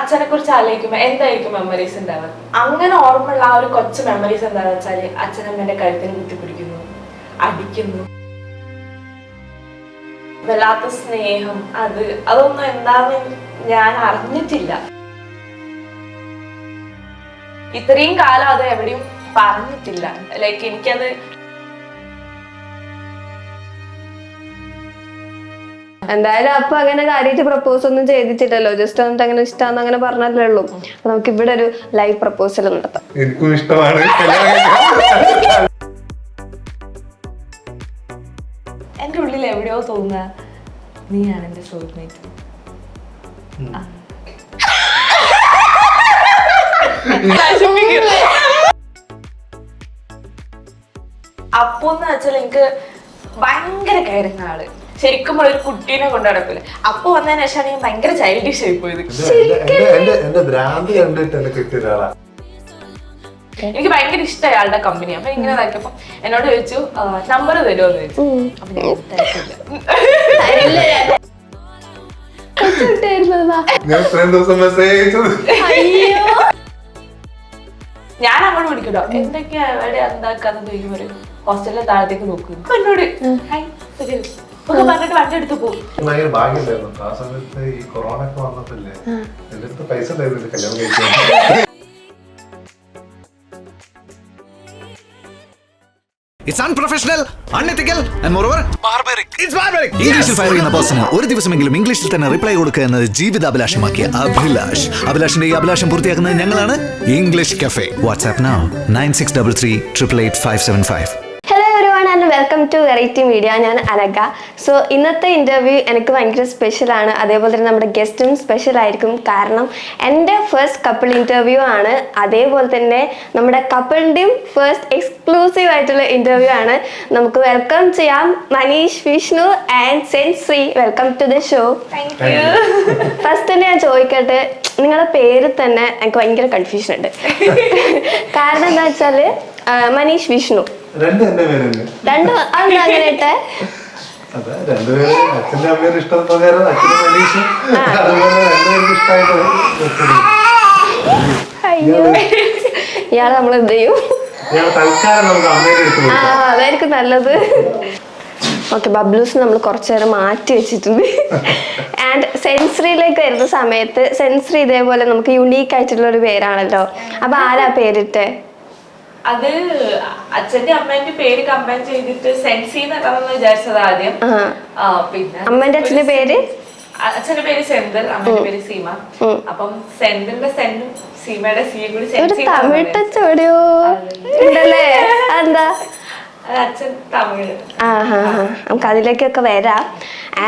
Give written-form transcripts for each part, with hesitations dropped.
അച്ഛനെ കുറിച്ച് ആലോചിക്കുമ്പോ എന്തായിരിക്കും മെമ്മറീസ് ഉണ്ടാവുക? അങ്ങനെ ഓർമ്മയുള്ള ആ ഒരു കൊച്ചു മെമ്മറീസ് എന്താണെന്ന് വെച്ചാല് അച്ഛനമ്മേന്റെ കഴുത്തിന് കുത്തിപ്പിടിക്കുന്നു, അടിക്കുന്നു, വല്ലാത്ത സ്നേഹം. അതൊന്നും എന്താണെന്ന് ഞാൻ അറിഞ്ഞിട്ടില്ല. ഇത്രയും കാലം അത് എവിടെയും പറഞ്ഞിട്ടില്ല. ലൈക്ക് എനിക്കത് എന്തായാലും അപ്പൊ അങ്ങനെ കാര്യമായിട്ട് പ്രപ്പോസ് ഒന്നും ചെയ്തിട്ടില്ലല്ലോ, ജസ്റ്റ് വന്നിട്ട് അങ്ങനെ ഇഷ്ടമാന്ന് അങ്ങനെ പറഞ്ഞല്ലേ ഉള്ളൂ. അപ്പൊ നമുക്ക് ഇവിടെ ഒരു ലൈവ് പ്രപ്പോസൽ നടത്താം. എനിക്കും ഇഷ്ടമാണ്. എന്റെ ഉള്ളിൽ എവിടെയോ തോന്നുക നീയാണ് എന്റെ സോൾമേറ്റ്. അപ്പോന്ന് വെച്ചാൽ എനിക്ക് ഭയങ്കര കയറുന്ന ആള്. ശരിക്കും ഒരു കുട്ടീനെ കൊണ്ട് നടക്കില്ല. അപ്പൊ വന്നതിന് ശേഷമാണ് ഞാൻ ഭയങ്കര ചൈൽഡിഷ് ആയി പോയത്. എനിക്ക് ഭയങ്കര ഇഷ്ടമായി ആളുടെ കമ്പനി. അപ്പൊ ഇങ്ങനെ ഇതാക്കിയപ്പോ എന്നോട് ചോദിച്ചു നമ്പർ തരുമോ എന്ന് ചോദിച്ചു. അപ്പൊ ഞാൻ ഞാൻ അങ്ങോട്ട് വിളിക്കട്ടോ, എന്തൊക്കെയാ എവിടെ എന്താക്കാന്ന് ചോദിക്കുമ്പോ ഹോസ്റ്റലിലെ താഴത്തേക്ക് നോക്കുന്നു. അപ്പൊ എന്നോട് പറഞ്ഞിട്ട് വണ്ടി എടുത്ത് പോകും. ഭയങ്കര ഭാഗ്യമായിരുന്നു ആ സമയത്ത്. ഈ കൊറോണ ഒക്കെ വന്നപ്പോഴല്ലേ എന്റെ അടുത്ത് പൈസ ഉണ്ടായിരുന്നു കല്യാണം കഴിക്കാൻ. It's unprofessional, unethical, and moreover barbaric. It's barbaric. ഇംഗ്ലീഷിൽ ഫയർ ചെയ്യുന്ന പേഴ്സണ് ഒരു ദിവസമെങ്കിലും ഇംഗ്ലീഷിൽ തന്നെ റിപ്ലൈ കൊടുക്കുക എന്നത് ജീവിതാഭിലാഷമാക്കിയ അഭിലാഷ്. അഭിലാഷിന്റെ ഈ അഭിലാഷം പൂർത്തിയാക്കുന്നത് ഞങ്ങളാണ് English cafe. WhatsApp now 9633888575. Hello everyone and welcome to variety media. ഞാൻ അനഘ. സോ ഇന്നത്തെ ഇൻ്റർവ്യൂ എനിക്ക് ഭയങ്കര സ്പെഷ്യലാണ്. അതേപോലെ തന്നെ നമ്മുടെ ഗസ്റ്റും സ്പെഷ്യൽ ആയിരിക്കും. കാരണം എൻ്റെ ഫസ്റ്റ് കപ്പിൾ ഇൻ്റർവ്യൂ ആണ്. അതേപോലെ തന്നെ നമ്മുടെ കപ്പിളിൻ്റെയും ഫസ്റ്റ് എക്സ്ക്ലൂസീവ് ആയിട്ടുള്ള ഇൻ്റർവ്യൂ ആണ്. നമുക്ക് വെൽക്കം ചെയ്യാം Manish, Vishnu and Senshree. Welcome to the show. First തന്നെ ഞാൻ ചോദിക്കട്ടെ, നിങ്ങളുടെ പേര് തന്നെ എനിക്ക് ഭയങ്കര കൺഫ്യൂഷൻ ഉണ്ട്. കാരണം എന്താ വെച്ചാൽ മനീഷ്, വിഷ്ണു രണ്ടും അങ്ങനെട്ടെ. അച്ഛന്റെ അമ്മയുടെ ഇഷ്ടം പ്രകാരം അച്ഛനും മനീഷും അയ്യോ, ഇയാളെ നമ്മൾ എന്ത് ചെയ്യും? അതായിരിക്കും നല്ലത്. ഓക്കെ, ബബ്ലൂസ് നമ്മൾ കുറച്ചു നേരം മാറ്റി വെച്ചിട്ടുണ്ട്. ആൻഡ് സെൻശ്രീയിലേക്ക് വരുന്ന സമയത്ത് സെൻശ്രീ ഇതേപോലെ നമുക്ക് യുണീക്ക് ആയിട്ടുള്ള ഒരു പേരാണല്ലോ. അപ്പൊ ആരാ പേരിട്ടെ? അത് അച്ഛന്റെ അമ്മേന്റെ പേര് കമ്പൈൻ ചെയ്തിട്ട് സെൻസി എന്നാണെന്ന് വിചാരിച്ചത് ആദ്യം. പിന്നെ അമ്മന്റെ അച്ഛന്റെ പേര്, അച്ഛന്റെ പേര് സെന്തിൽ, അമ്മന്റെ പേര് സീമ. അപ്പം സെന്തിന്റെ സെന്റും സീമയുടെ സീയും കൂടി തമിഴ് ടച്ച് എവിടെയോ ഉണ്ടല്ലേ? എന്താ അച്ഛൻ തമിഴ്. നമുക്ക് അതിലേക്കൊക്കെ വരാം.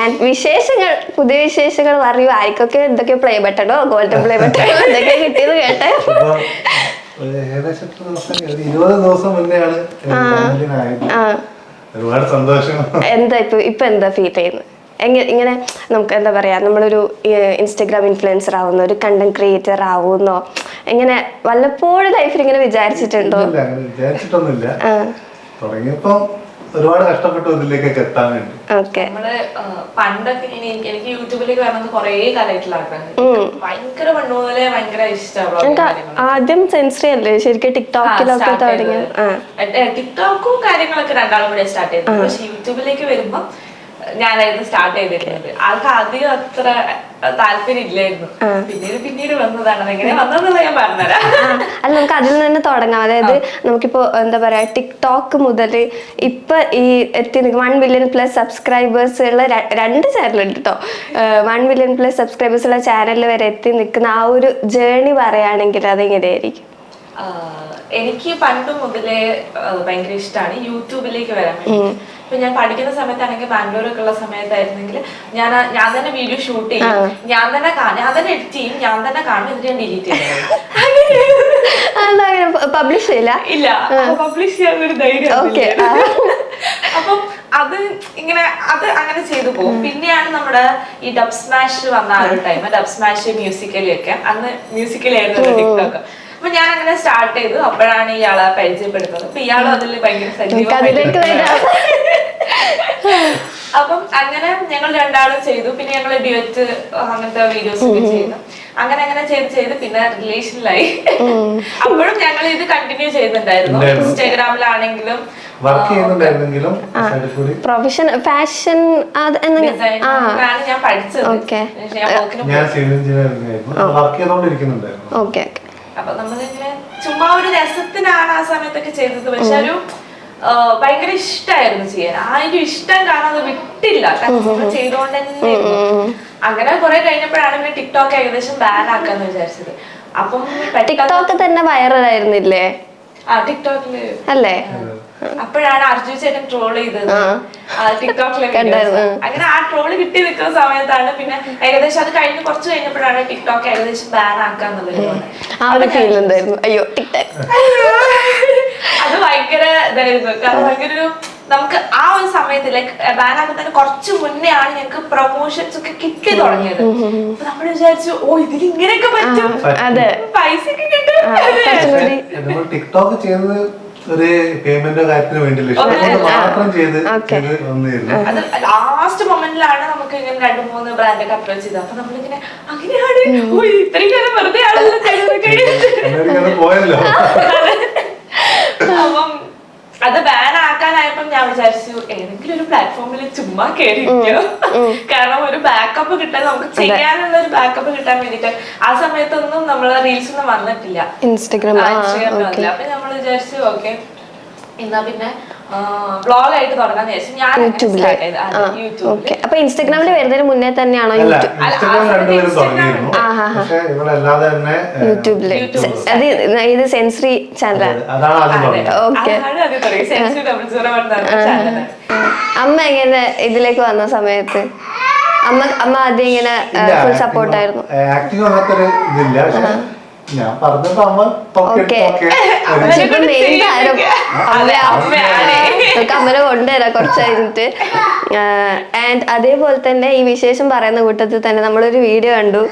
ആൻഡ് വിശേഷങ്ങൾ, പുതിയ വിശേഷങ്ങൾ പറയൂ. ആർക്കൊക്കെ എന്തൊക്കെ പ്ലേ ബട്ടണോ ഗോൾഡൻ പ്ലേ ബട്ടണോ എന്തൊക്കെ കിട്ടിയത് കേട്ടെ? ഏകദേശം 20 ദിവസം മുന്നെയാണ് ഒരുപാട് സന്തോഷം. എന്താ ഇപ്പൊ എന്താ ഫീൽ ചെയ്യുന്നത്? ഇങ്ങനെ നമുക്ക് എന്താ പറയാ, നമ്മളൊരു ഇൻസ്റ്റഗ്രാം ഇൻഫ്ലുവൻസർ ആവുന്നോ, ഒരു കണ്ടന്റ് ക്രിയേറ്റർ ആവുന്നോ, ഇങ്ങനെ വല്ലപ്പോഴും ലൈഫിൽ ഇങ്ങനെ വിചാരിച്ചിട്ടുണ്ടോ? വിചാരിച്ചിട്ടൊന്നുമില്ല. തുടങ്ങിയപ്പോ ഒരുപാട് കഷ്ടപ്പെട്ടു ഇതിലേക്കൊക്കെ എത്താൻ വേണ്ടി. നമ്മള് പണ്ടൊക്കെ എനിക്ക് യൂട്യൂബിലേക്ക് വരണമെന്ന് കൊറേ കാലമായിട്ടുള്ള ആഗ്രഹം. ഭയങ്കര പണ്ട് മുതലേ ഭയങ്കര ഇഷ്ടമാണ്. ആദ്യം സെൻസറി അല്ലേ ശരിക്കും ടിക്ടോക്കിലൊക്കെ തുടങ്ങി. ടിക്ടോക്കും കാര്യങ്ങളൊക്കെ രണ്ടാളും കൂടെ സ്റ്റാർട്ട് ചെയ്തു. പക്ഷെ യൂട്യൂബിലേക്ക് വരുമ്പോ ഞാനായിരുന്നു സ്റ്റാർട്ട് ചെയ്തിരുന്നത്. ആൾക്ക് അധികം അത്ര താല്പര്യം ഇല്ലായിരുന്നു. പിന്നീട് വന്നതാണ്. എങ്ങനെ വന്നതെന്നുള്ള ഞാൻ പറഞ്ഞുതരാം. അല്ല, നമുക്ക് അതിൽ നിന്ന് തുടങ്ങാം. അതായത് നമുക്കിപ്പോ എന്താ പറയാ, ടിക്ടോക്ക് മുതൽ ഇപ്പൊ ഈ എത്തി 1 മില്യൺ പ്ലസ് സബ്സ്ക്രൈബേഴ്സ് ഉള്ള 2 ചാനലുണ്ട് കേട്ടോ. 1 മില്യൺ പ്ലസ് സബ്സ്ക്രൈബേഴ്സ് ഉള്ള ചാനലിൽ വരെ എത്തി നിൽക്കുന്ന ആ ഒരു ജേർണി പറയുകയാണെങ്കിൽ അതെങ്ങനെയായിരിക്കും? എനിക്ക് പണ്ട് മുതലേ ഭയങ്കര ഇഷ്ടമാണ് യൂട്യൂബിലേക്ക് വരാൻ വേണ്ടി. ഇപ്പൊ ഞാൻ പഠിക്കുന്ന സമയത്താണെങ്കിൽ ബാംഗ്ലൂരൊക്കെ ഉള്ള സമയത്തായിരുന്നെങ്കിൽ ഞാൻ തന്നെ വീഡിയോ ഷൂട്ട് ചെയ്യും, ഞാൻ തന്നെ എഡിറ്റ് ചെയ്യും, ഞാൻ തന്നെ കാണും, എന്നിട്ട് ഞാൻ ഡിലീറ്റ് ചെയ്യും. പബ്ലിഷ് ചെയ്യില്ല? ഇല്ല, പബ്ലിഷ് ചെയ്യാനൊരു ധൈര്യം. അപ്പം അത് അങ്ങനെ ചെയ്തു പോകും. പിന്നെയാണ് നമ്മുടെ ഈ ഡബ് സ്മാഷ് വന്ന ആ ഒരു ടൈം, ഡബ് സ്മാഷ് മ്യൂസിക്കലി ഒക്കെ, അന്ന് മ്യൂസിക്കലി ആയിരുന്നു ടിക്ടോക്ക്. അപ്പൊ ഞാൻ അങ്ങനെ സ്റ്റാർട്ട് ചെയ്തു. അപ്പോഴാണ് ഇയാളെ പരിചയപ്പെടുന്നത്. അപ്പൊ ഇയാളും അതിൽ ഭയങ്കര സജീവമായിട്ട് അപ്പം അങ്ങനെ ഞങ്ങൾ രണ്ടാളും ചെയ്തു. പിന്നെ ഞങ്ങൾ ഡ്യുവറ്റ് അങ്ങനത്തെ വീഡിയോസ് ഒക്കെ ചെയ്തു. അങ്ങനെ ചെയ്ത് പിന്നെ റിലേഷനിലായി. അപ്പോഴും ഞങ്ങൾ ഇത് കണ്ടിന്യൂ ചെയ്യുന്നുണ്ടായിരുന്നു. ഇൻസ്റ്റാഗ്രാമിലാണെങ്കിലും വർക്ക് ചെയ്യുന്നുണ്ടായിരുന്നെങ്കിലും പ്രൊഫഷൻ ഫാഷൻ ഡിസൈനാണ് ഞാൻ പഠിച്ചത്. ഞാൻ സിവിൽ എഞ്ചിനീയറിംഗ് ആയിരുന്നു, വർക്ക് ചെയ്തോണ്ടിരിക്കുന്നുണ്ടായിരുന്നു. ഓക്കെ. അപ്പൊ നമ്മളിങ്ങനെ ചുമ്മാ ഒരു രസത്തിനാണ് ആ സമയത്തൊക്കെ ചെയ്തത്. പക്ഷെ ഒരു ഭയങ്കര ഇഷ്ടമായിരുന്നു ചെയ്യാൻ. ആ ഒരു ഇഷ്ടം കാണാതെ വിട്ടില്ല, ചെയ്തോണ്ട് തന്നെ. അങ്ങനെ കുറെ കഴിഞ്ഞപ്പോഴാണ് പിന്നെ ടിക്ടോക്ക് ഏകദേശം ബാൻ ആക്കാന്ന് വിചാരിച്ചത്. അപ്പം ടിക്ടോക്ക് തന്നെ വൈറലായിരുന്നില്ലേ? ടിക്ടോക്കില് അല്ലേ? അപ്പോഴാണ് അർജുൻ ചേട്ടൻ ട്രോൾ ചെയ്തത് ടിക്ടോക്കിലെ. അങ്ങനെ ആ ട്രോള് കിട്ടി നിൽക്കുന്ന സമയത്താണ് പിന്നെ ഏകദേശം അത് കഴിഞ്ഞ് കുറച്ച് കഴിഞ്ഞപ്പോഴാണ് ടിക്ടോക്ക് ഏകദേശം ബാൻ ആക്കാന്നുള്ളത്. അയ്യോ ടിക്ടോക്ക് അത് ഭയങ്കര ഇതായിരുന്നു. കാരണം ഭയങ്കര ഒരു നമുക്ക് ആ ഒരു സമയത്ത് ലൈക്ക് ബാൻ ആക്കുന്നതിന് കുറച്ച് മുന്നേ ആണ് ഞങ്ങൾക്ക് പ്രൊമോഷൻസ് ഒക്കെ കിട്ടി തുടങ്ങിയത്. അപ്പൊ നമ്മൾ വിചാരിച്ചു ഇതിൽ ഇങ്ങനെയൊക്കെ പറ്റും, പൈസ ഒക്കെ കിട്ടും. ടിക്ടോക്ക് ചെയ്യുന്നത് ഒരു പേയ്മെന്റോ കാര്യത്തിന് വേണ്ടിയില്ല, മാത്രം ചെയ്ത് വന്നിരുന്നു. അത് ലാസ്റ്റ് മൊമെന്റിലാണ് നമുക്ക് ഇങ്ങനെ 2-3 ബ്രാൻഡൊക്കെ അപ്രോച്ച് ചെയ്തത്. അപ്പൊ നമ്മളിങ്ങനെ അങ്ങനെയാണ് ഇത്രയും കാലം വെറുതെ ആണല്ലോ പോയല്ലോ. അപ്പം അത് ബാൻ ആക്കാനായപ്പോ ഞാൻ വിചാരിച്ചു ഏതെങ്കിലും ഒരു പ്ലാറ്റ്ഫോമിൽ ചുമ്മാ കേറിയിരിക്കോ. കാരണം ഒരു ബാക്കപ്പ് കിട്ടാൻ, നമുക്ക് ചെയ്യാനുള്ള ഒരു ബാക്കപ്പ് കിട്ടാൻ വേണ്ടിട്ട് ആ സമയത്തൊന്നും നമ്മള് റീൽസ് ഒന്നും വന്നിട്ടില്ല, ഇൻസ്റ്റാഗ്രാമിൽ വന്നില്ല. അപ്പൊ നമ്മൾ വിചാരിച്ചു ഓക്കെ എന്നാ പിന്നെ വ്ളോഗ് ആയിട്ട് തുടങ്ങാന്ന് വിചാരിച്ചു. ഞാൻ യൂട്യൂബില്. അപ്പൊ ഇൻസ്റ്റാഗ്രാമിൽ വരുന്നതിന് മുന്നേ തന്നെയാണോ യൂട്യൂബില്? ഇത് സെൻസറി ചാനലാണ്. അമ്മ എങ്ങനെ ഇതിലേക്ക് വന്ന സമയത്ത് അമ്മ ആദ്യം ഇങ്ങനെ ഫുൾ സപ്പോർട്ടായിരുന്നു? ആക്ടിങ് അങ്ങനത്തെ ഇതില്ല, പക്ഷെ ഞാൻ പറഞ്ഞപ്പോ അമ്മ അമ്മനെ കൊണ്ടുവരാം കുറച്ച് കഴിഞ്ഞിട്ട്. ആൻഡ് അതേപോലെ തന്നെ ഈ വിശേഷം പറയുന്ന കൂട്ടത്തിൽ തന്നെ നമ്മളൊരു വീഡിയോ കണ്ടു.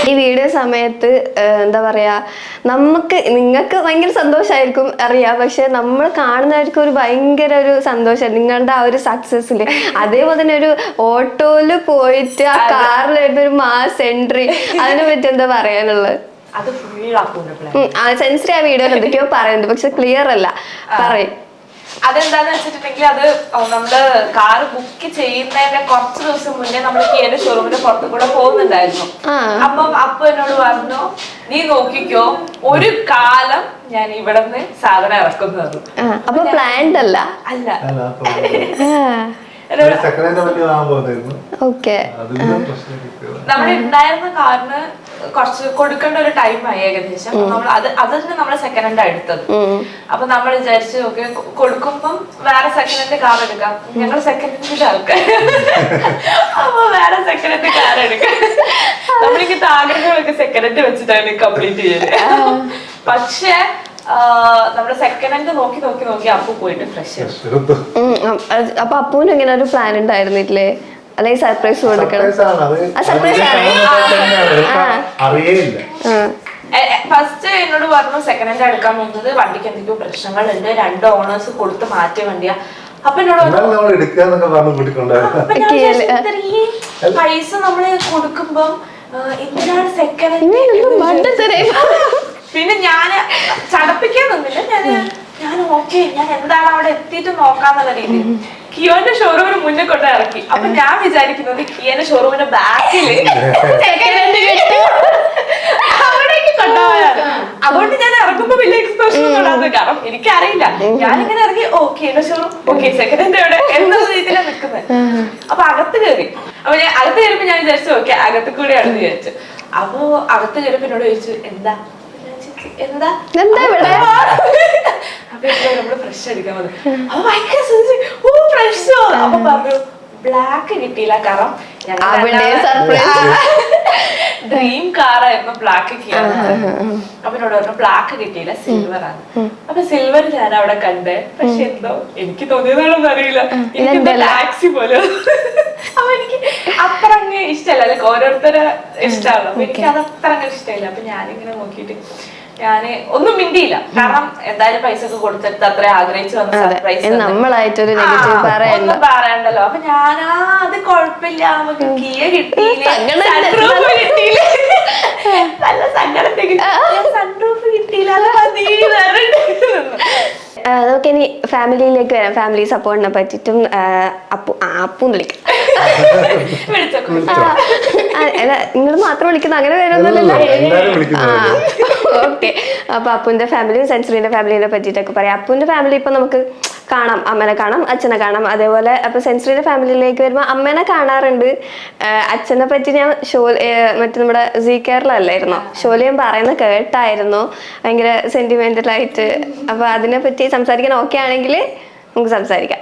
ഈ വീഡിയോ സമയത്ത് എന്താ പറയാ, നിങ്ങൾക്ക് ഭയങ്കര സന്തോഷമായിരിക്കും അറിയാം, പക്ഷെ നമ്മൾ കാണുന്നവർക്ക് ഒരു ഭയങ്കര ഒരു സന്തോഷം നിങ്ങളുടെ ആ ഒരു സക്സസ്സില്. അതേപോലെ തന്നെ ഒരു ഓട്ടോയില് പോയിട്ട് ആ കാറിൽ ഒരു മാസ് എൻട്രി, അതിനെ പറ്റി എന്താ പറയാനുള്ളത്? സെൻസറി ആ വീഡിയോയിൽ എന്തൊക്കെയോ പറയുന്നുണ്ട്, പക്ഷെ ക്ലിയർ അല്ല, പറയും. അതെന്താന്ന് വെച്ചിട്ടുണ്ടെങ്കിൽ അത് നമ്മള് കാറ് ബുക്ക് ചെയ്യുന്നതിന്റെ കുറച്ച് ദിവസം മുന്നേ നമ്മൾ കിയന്റെ ഷോറൂമിന്റെ പുറത്തു കൂടെ പോകുന്നുണ്ടായിരുന്നു. അപ്പം എന്നോട് പറഞ്ഞു നീ നോക്കിക്കോ ഒരു കാലം ഞാൻ ഇവിടെ നിന്ന് സാധനം ഇറക്കുന്നത്. അപ്പൊ പ്ലാൻഡ് അല്ല? അല്ല, നമ്മുടെ ഉണ്ടായിരുന്ന കാറിന് കുറച്ച് കൊടുക്കേണ്ട ഒരു ടൈമായി ഏകദേശം. നമ്മൾ അതിന് നമ്മൾ സെക്കൻഡ് ഹാൻഡ് എടുത്തത്. അപ്പൊ നമ്മൾ വിചാരിച്ചു ഓക്കെ കൊടുക്കുമ്പം വേറെ സെക്കൻഡ് ഹാൻഡ് കാർ എടുക്കാം. ഞങ്ങൾ സെക്കൻഡ് ഹാൻഡ് ആൾക്കാർ, അപ്പൊ വേറെ സെക്കൻഡ് ഹാൻഡ് കാർ എടുക്കാം. നമ്മളിങ്ങനത്തെ ആഗ്രഹങ്ങളൊക്കെ സെക്കൻഡ് ഹാൻഡ് വെച്ചിട്ടാണ് കംപ്ലീറ്റ് ചെയ്തത്. പക്ഷെ നമ്മള് സെക്കൻഡ് ഹാൻഡ് നോക്കി അപ്പു പോയിട്ട് ഫ്രഷ്. അപ്പൊ അപ്പൂന് ഇങ്ങനെ ഒരു പ്ലാൻ ഉണ്ടായിരുന്നില്ലേ? അല്ലെങ്കിൽ സർപ്രൈസ് കൊടുക്കണം? ഫസ്റ്റ് എന്നോട് പറഞ്ഞു സെക്കൻഡ് ഹാൻഡ് എടുക്കാൻ പോകുന്നത് വണ്ടിക്ക് എന്തെങ്കിലും പ്രശ്നങ്ങളുണ്ട്, 2 ഓണേഴ്സ് കൊടുത്ത് മാറ്റിയ വണ്ടിയാ. അപ്പൊ എന്നോട് പൈസ നമ്മള് കൊടുക്കുമ്പോ എന്തിനാണ് സെക്കൻഡ് ഹാൻഡ്? പിന്നെ ഞാന് ചടപ്പിക്കാൻ നിന്നില്ല. ഞാൻ ഓക്കെ ഞാൻ എന്താണ് അവിടെ എത്തിയിട്ട് നോക്കാന്നുള്ള രീതിയിൽ കിയോന്റെ ഷോറൂമിന് മുന്നേ കൊണ്ട് ഇറക്കി. അപ്പൊ ഞാൻ വിചാരിക്കുന്നത് കിയോന്റെ ഷോറൂമിന്റെ ബാക്കില് അവിടേക്ക് കൊണ്ടുപോയാണ്. അതുകൊണ്ട് ഞാൻ ഇറങ്ങുമ്പോ വലിയ എക്സ്പ്രഷൻ ഒന്നും ഉണ്ടാകുന്നത്. കാരണം എനിക്കറിയില്ല, ഞാനിങ്ങനെ ഇറങ്ങി കിയോന്റെ ഷോറൂം ഓക്കെ സെക്കൻഡ് ഹാൻഡ് എവിടെ എന്നുള്ള രീതിയിലാണ് നിൽക്കുന്നത്. അപ്പൊ അകത്ത് കയറി. അപ്പൊ ഞാൻ അകത്ത് കയറിയപ്പോ ഞാൻ വിചാരിച്ചു ഓക്കെ അകത്ത് കൂടെയാണെന്ന് വിചാരിച്ചു. അപ്പൊ അകത്ത് കയറിയപ്പോ എന്നോട് ചോദിച്ചു എന്താ ഇവിടെ? അപ്പൊ നമ്മള് ഫ്രഷ് അടിക്കാൻ വന്നു. അപ്പൊ ഭയങ്കര ഫ്രഷോ. അപ്പൊ പറഞ്ഞു ബ്ലാക്ക് കിട്ടിയില്ല, കാരണം ഡ്രീം കാറായിരുന്നു ബ്ലാക്ക് അപ്പൊ എന്നോട് പറഞ്ഞു ബ്ലാക്ക് കിട്ടിയില്ല സിൽവർ ആണ്. അപ്പൊ സിൽവർ ഞാൻ അവിടെ കണ്ടേ, പക്ഷെ എന്തോ എനിക്ക് തോന്നിയതാണെന്ന് അറിയില്ല, എനിക്ക് ടാക്സി പോലെ. അപ്പൊ എനിക്ക് അത്ര അങ്ങ് ഇഷ്ടമല്ല, ലൈക്ക് ഓരോരുത്തരെ ഇഷ്ടമാണല്ലോ, അപ്പൊ എനിക്ക് അത് അത്ര അങ്ങനെ ഇഷ്ടമില്ല. അപ്പൊ ഞാനിങ്ങനെ നോക്കിയിട്ട് ഞാന് ഒന്നും മിണ്ടിയില്ല, കാരണം എന്തായാലും പൈസ ഒക്കെ കൊടുത്തിട്ട് അത്ര ആഗ്രഹിച്ചു വന്ന സർപ്രൈസ് നമ്മളായിട്ടൊരു നെഗറ്റീവ് ഒന്നും പറയണ്ടല്ലോ. അപ്പൊ ഞാനാ അത് കുഴപ്പമില്ല, നമുക്ക് കിയ കിട്ടിയില്ലേ, സൺറൂഫ് കിട്ടിയില്ലേ, നല്ല സങ്കടം സൺറൂഫ് കിട്ടിയില്ല, അത് മതി. നമുക്ക് ഇനി ഫാമിലിയിലേക്ക് വരാം. ഫാമിലി സപ്പോർട്ടിനെ പറ്റിയിട്ടും അപ്പൂന്ന് വിളിക്കാം. അല്ല, നിങ്ങൾ മാത്രം വിളിക്കുന്ന അങ്ങനെ വരുന്നല്ലോ. ഓക്കെ, അപ്പൊ അപ്പുവിന്റെ ഫാമിലിയും സെൻസറിന്റെ ഫാമിലിനെ പറ്റിയിട്ടൊക്കെ പറയാം. അപ്പുവിന്റെ ഫാമിലി ഇപ്പൊ നമുക്ക് കാണാം, അമ്മനെ കാണാം, അച്ഛനെ കാണാം. അതേപോലെ അപ്പൊ സെൻസറിന്റെ ഫാമിലിയിലേക്ക് വരുമ്പോൾ അമ്മേനെ കാണാറുണ്ട്. അച്ഛനെ പറ്റി ഞാൻ മറ്റേ നമ്മുടെ സീ കേരളല്ലായിരുന്നോ ഷോലിയും പറയുന്ന കേട്ടായിരുന്നു, ഭയങ്കര സെന്റിമെന്റൽ ആയിട്ട്. അപ്പൊ അതിനെ പറ്റി സംസാരിക്കാൻ ഓക്കെ ആണെങ്കിൽ നമുക്ക് സംസാരിക്കാം.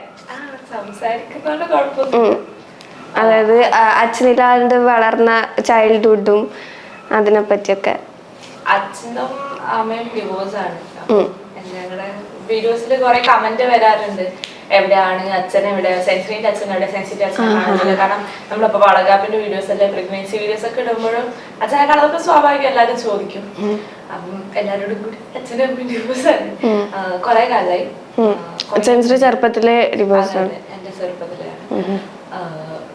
അതായത് അച്ഛനില്ലാണ്ട് വളർന്ന ചൈൽഡ്ഹുഡും അതിനെ പറ്റിയൊക്കെ. അച്ഛനും അമ്മയും ഡിവോഴ്സ് ആണ്. ഞങ്ങളുടെ വീഡിയോസിൽ കുറെ കമന്റ് വരാറുണ്ട്, എവിടെയാണ് അച്ഛൻ, എവിടെ സെൻസിറ്റീവ് അച്ഛൻ, എവിടെ സെൻസിറ്റീവ് അച്ഛൻ കാണുന്നില്ല. കാരണം നമ്മളിപ്പോ വളകാപ്പിന്റെ വീഡിയോസ് അല്ലെ പ്രഗ്നൻസി വീഡിയോസ് ഒക്കെ ഇടുമ്പോഴും അച്ഛനെ കാണുന്നപ്പോ സ്വാഭാവികം എല്ലാരും ചോദിക്കും. അപ്പം എല്ലാരോടും കൂടി അച്ഛനും അമ്മയും ഡിവോഴ്സ് ആണ്. കുറെ കാലമായി. ചെറുപ്പത്തിലെ ഡിവോഴ്സ് ആണ്, എന്റെ ചെറുപ്പത്തിലാണ്.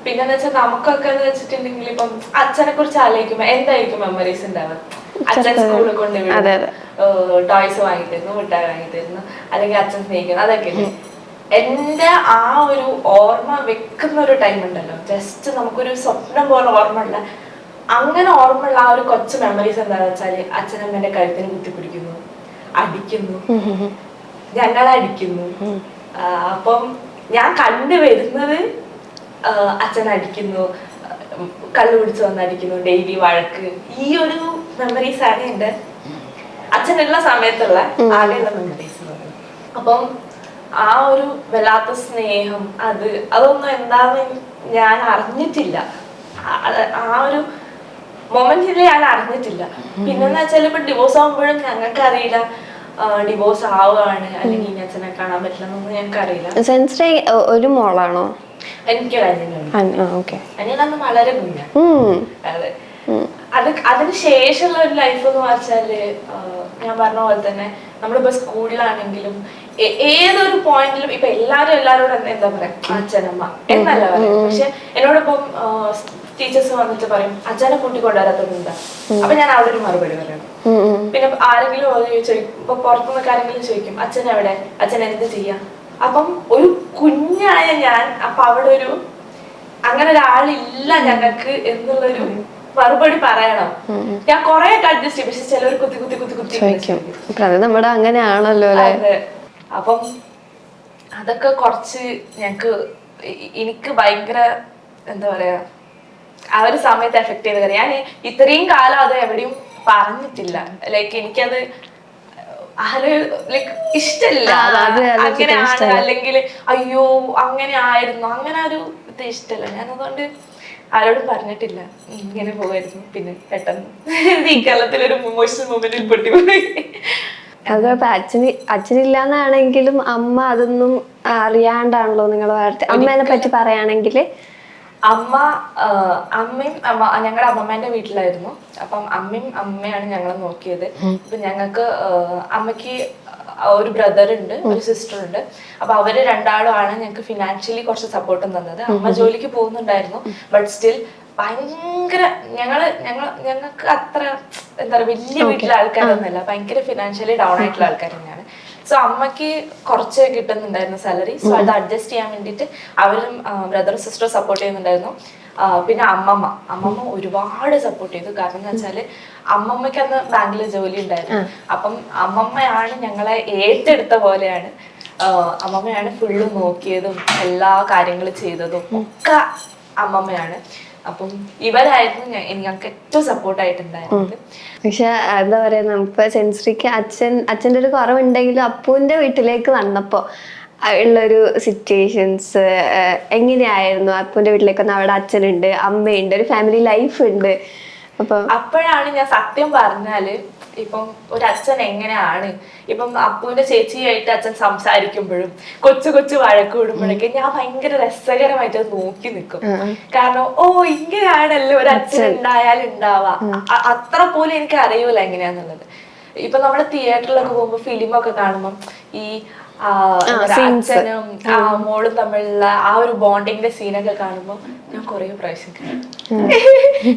പിന്നെന്ന് വെച്ചാൽ നമുക്കൊക്കെ എന്ന് വെച്ചിട്ടുണ്ടെങ്കിൽ ഇപ്പം അച്ഛനെ കുറിച്ച് ആലോചിക്കുമ്പോ എന്തായിരിക്കും മെമ്മറീസ് ഉണ്ടാവുക? അച്ഛൻ സ്കൂളിൽ കൊണ്ടുപോയി ടോയ്സ് വാങ്ങിത്തരുന്നു, മിഠായി വാങ്ങിത്തരുന്നു, അല്ലെങ്കിൽ അച്ഛൻ സ്നേഹിക്കുന്നു, അതൊക്കെ. എന്റെ ആ ഒരു ഓർമ്മ വെക്കുന്ന ഒരു ടൈം ഉണ്ടല്ലോ, ജസ്റ്റ് നമുക്കൊരു സ്വപ്നം പോലെ ഓർമ്മ ഉള്ള, അങ്ങനെ ഓർമ്മയുള്ള ആ ഒരു കൊച്ചു മെമ്മറീസ് എന്താണെന്ന് വെച്ചാല് അച്ഛനമ്മേന്റെ കഴുത്തിന് കുത്തിപ്പിടിക്കുന്നു, അടിക്കുന്നു, ഞങ്ങളടിക്കുന്നു. അപ്പം ഞാൻ കണ്ടുവരുന്നത് അച്ഛൻ അടിക്കുന്നു, കള്ളു പിടിച്ച് വന്നടിക്കുന്നു, ഡെയിലി വഴക്ക്, ഈ ഒരു മെമ്മറീസ് ആണ് എന്റെ അച്ഛനുള്ള സമയത്തുള്ള ആകെയുള്ള മെമ്മറീസ്. അപ്പം ആ ഒരു വല്ലാത്ത സ്നേഹം അതൊന്നും എന്താന്ന് ഞാൻ അറിഞ്ഞിട്ടില്ല. ആ ഒരു മൊമെന്റിൽ ഞാൻ അറിഞ്ഞിട്ടില്ല. പിന്നെന്ന് വെച്ചാൽ ഇപ്പൊ ഡിവോഴ്സ് ആകുമ്പോഴും ഞങ്ങൾക്ക് അറിയില്ല ഡിവോഴ്സ് ആവുകയാണ് അല്ലെങ്കിൽ ഇനി അച്ഛനെ കാണാൻ പറ്റില്ല എന്നൊന്നും ഞങ്ങൾക്ക് അറിയില്ല. ഒരു മോളാണോ? എനിക്കൊരു അനിയനാണ് വളരെ കുഞ്ഞാണ്. അതെ, അതിന് ശേഷമുള്ള ഒരു ലൈഫ് എന്ന് വെച്ചാല് ഞാൻ പറഞ്ഞ പോലെ തന്നെ നമ്മളിപ്പോ സ്കൂളിലാണെങ്കിലും ഏതൊരു പോയിന്റിലും ഇപ്പൊ എല്ലാരോടും എന്താ പറയാ അച്ഛനമ്മ എന്നല്ല പറയാം. പക്ഷെ എന്നോടിപ്പം ടീച്ചേഴ്സ് വന്നിട്ട് പറയും അച്ഛനെ കൂട്ടിക്കൊണ്ടുവരാത്തതുണ്ടാ, അപ്പൊ ഞാൻ അവിടെ ഒരു മറുപടി പറയണം. പിന്നെ ആരെങ്കിലും ഇപ്പൊ പുറത്തുനിന്നൊക്കെ ആരെങ്കിലും ചോദിക്കും അച്ഛൻ എവിടെ, അച്ഛൻ എന്ത് ചെയ്യാം. അപ്പം ഒരു കുഞ്ഞായ ഞാൻ അപ്പൊ അവിടെ ഒരു അങ്ങനെ ഒരാളില്ല ഞങ്ങൾക്ക് എന്നുള്ളൊരു മറുപടി പറയണം. ഞാൻ കൊറേ അഡ്ജസ്റ്റ് ചെയ്യും, പക്ഷെ ചിലർ കുത്തി നമ്മുടെ അങ്ങനെയാണല്ലോ. അപ്പം അതൊക്കെ കുറച്ച് എനിക്ക് ഭയങ്കര എന്താ പറയാ ആ ഒരു സമയത്ത് എഫക്ട് ചെയ്ത കാര്യം. ഞാൻ ഇത്രയും കാലം അത് എവിടെയും പറഞ്ഞിട്ടില്ല. ലൈക്ക് എനിക്കത് ലൈക്ക് ഇഷ്ടമില്ല, അങ്ങനെയാണ് അല്ലെങ്കിൽ അയ്യോ അങ്ങനെ ആയിരുന്നു, അങ്ങനെ ഒരു ഇത് ഇഷ്ടമല്ല. ഞാനതുകൊണ്ട് ആരോടും പറഞ്ഞിട്ടില്ല ഇങ്ങനെ പോവായിരുന്നു. പിന്നെ പെട്ടെന്ന് ഈ കാലത്തിലൊരു ഇമോഷണൽ മൊമെന്റിൽ പൊട്ടിപ്പോയി. അതുകൊണ്ട് അച്ഛനില്ലാന്നാണെങ്കിലും അമ്മ അതൊന്നും അറിയാണ്ടാണല്ലോ നിങ്ങൾ വളർത്തി. അമ്മേനെ പറ്റി പറയുകയാണെങ്കിൽ അമ്മയും ഞങ്ങളുടെ അമ്മമ്മേന്റെ വീട്ടിലായിരുന്നു. അപ്പം അമ്മയാണ് ഞങ്ങളെ നോക്കിയത്. ഇപ്പൊ ഞങ്ങൾക്ക് അമ്മയ്ക്ക് ഒരു ബ്രദർ ഉണ്ട്, ഒരു സിസ്റ്റർ ഉണ്ട്. അപ്പൊ അവര് രണ്ടാളും ആണ് ഞങ്ങൾക്ക് ഫിനാൻഷ്യലി കുറച്ച് സപ്പോർട്ടും തന്നത്. അമ്മ ജോലിക്ക് പോകുന്നുണ്ടായിരുന്നു, ബട്ട് സ്റ്റിൽ ഭയങ്കര ഞങ്ങൾക്ക് അത്ര എന്താ പറയുക വലിയ വീട്ടിലെ ആൾക്കാരൊന്നുമല്ല, ഭയങ്കര ഫിനാൻഷ്യലി ഡൗൺ ആയിട്ടുള്ള ആൾക്കാർ തന്നെയാണ്. സോ അമ്മയ്ക്ക് കുറച്ച് കിട്ടുന്നുണ്ടായിരുന്നു സാലറി. സോ അത് അഡ്ജസ്റ്റ് ചെയ്യാൻ വേണ്ടിയിട്ട് അവരും ബ്രദറും സിസ്റ്ററും സപ്പോർട്ട് ചെയ്യുന്നുണ്ടായിരുന്നു. പിന്നെ അമ്മമ്മ ഒരുപാട് സപ്പോർട്ട് ചെയ്തു. കാരണം എന്ന് വെച്ചാല് അമ്മമ്മയ്ക്ക് അന്ന് ബാങ്കിൽ ജോലി ഉണ്ടായിരുന്നു. അപ്പം അമ്മമ്മയാണ് ഞങ്ങളെ ഏറ്റെടുത്ത പോലെയാണ്. അമ്മമ്മയാണ് ഫുള്ള് നോക്കിയതും എല്ലാ കാര്യങ്ങളും ചെയ്തതും ഒക്കെ അമ്മമ്മയാണ്. അപ്പം ഇവരായിരുന്നു ഞങ്ങൾക്ക് ഏറ്റവും സപ്പോർട്ടായിട്ടുണ്ടായിരുന്നത്. പക്ഷെ എന്താ പറയാ, നമുക്ക് സെൻസറിക്ക് അച്ഛൻ്റെ ഒരു കുറവുണ്ടെങ്കിലും അപ്പുവിന്റെ വീട്ടിലേക്ക് വന്നപ്പോ ഉള്ളൊരു സിറ്റുവേഷൻസ് എങ്ങനെയായിരുന്നു? അപ്പുവിന്റെ വീട്ടിലേക്ക് വന്ന് അവിടെ അച്ഛനുണ്ട്, അമ്മയുണ്ട്, ഒരു ഫാമിലി ലൈഫ് ഉണ്ട്. അപ്പോഴാണ് ഞാൻ സത്യം പറഞ്ഞാല് ഇപ്പം ഒരു അച്ഛൻ എങ്ങനെയാണ് ഇപ്പം അപ്പുവിന്റെ ചേച്ചിയായിട്ട് അച്ഛൻ സംസാരിക്കുമ്പോഴും കൊച്ചു കൊച്ചു വഴക്ക് വിടുമ്പോഴൊക്കെ ഞാൻ ഭയങ്കര രസകരമായിട്ട് നോക്കി നിൽക്കും. കാരണം ഇങ്ങനെയാണല്ലോ ഒരു അച്ഛൻ ഉണ്ടായാൽ ഉണ്ടാവാ. അത്ര പോലും എനിക്ക് അറിയൂല എങ്ങനെയാന്നുള്ളത്. ഇപ്പൊ നമ്മള് തിയേറ്ററിലൊക്കെ പോകുമ്പോ ഫിലിമൊക്കെ കാണുമ്പം ഈ അച്ഛനും മോളും തമ്മിലുള്ള ആ ഒരു ബോണ്ടിങ്ങിന്റെ സീനൊക്കെ കാണുമ്പോ ഞാൻ കൊറേ പ്രാവശ്യം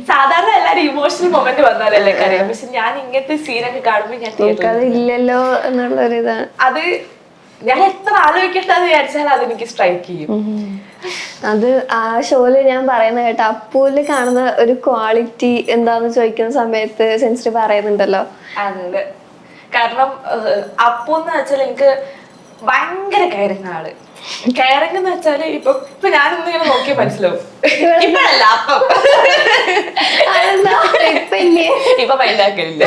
സാധാരണ എല്ലാരും ഇമോഷണൽ മൊമെന്റ് വന്നാലല്ലേ അറിയാം. പക്ഷെ ഞാൻ ഇങ്ങനത്തെ സീനൊക്കെ കാണുമ്പോ ഞാൻ ഇല്ലല്ലോ എന്നുള്ളൊരിതാണ്. അത് ഞാൻ എത്ര ആലോചിക്കട്ടെന്ന് വിചാരിച്ചാൽ അതെനിക്ക് സ്ട്രൈക്ക് ചെയ്യും. അത് ആ ഷോയില് ഞാൻ പറയുന്ന കേട്ടോ, അപ്പൂല് കാണുന്ന ഒരു ക്വാളിറ്റി എന്താന്ന് ചോദിക്കുന്ന സമയത്ത് സെൻസിറ്റീവ് പറയുന്നുണ്ടല്ലോ. അതെ, കാരണം അപ്പു എന്ന് വെച്ചാൽ എനിക്ക് ഭയങ്കര കെയറിങ് ആള്. കെയറിങ് എന്ന് വെച്ചാല് ഇപ്പൊ ഞാനൊന്നിങ്ങനെ നോക്കിയാൽ മനസ്സിലാവും. ഇപ്പഴല്ല അപ്പം ഇപ്പൊ മൈൻഡാക്കലില്ല.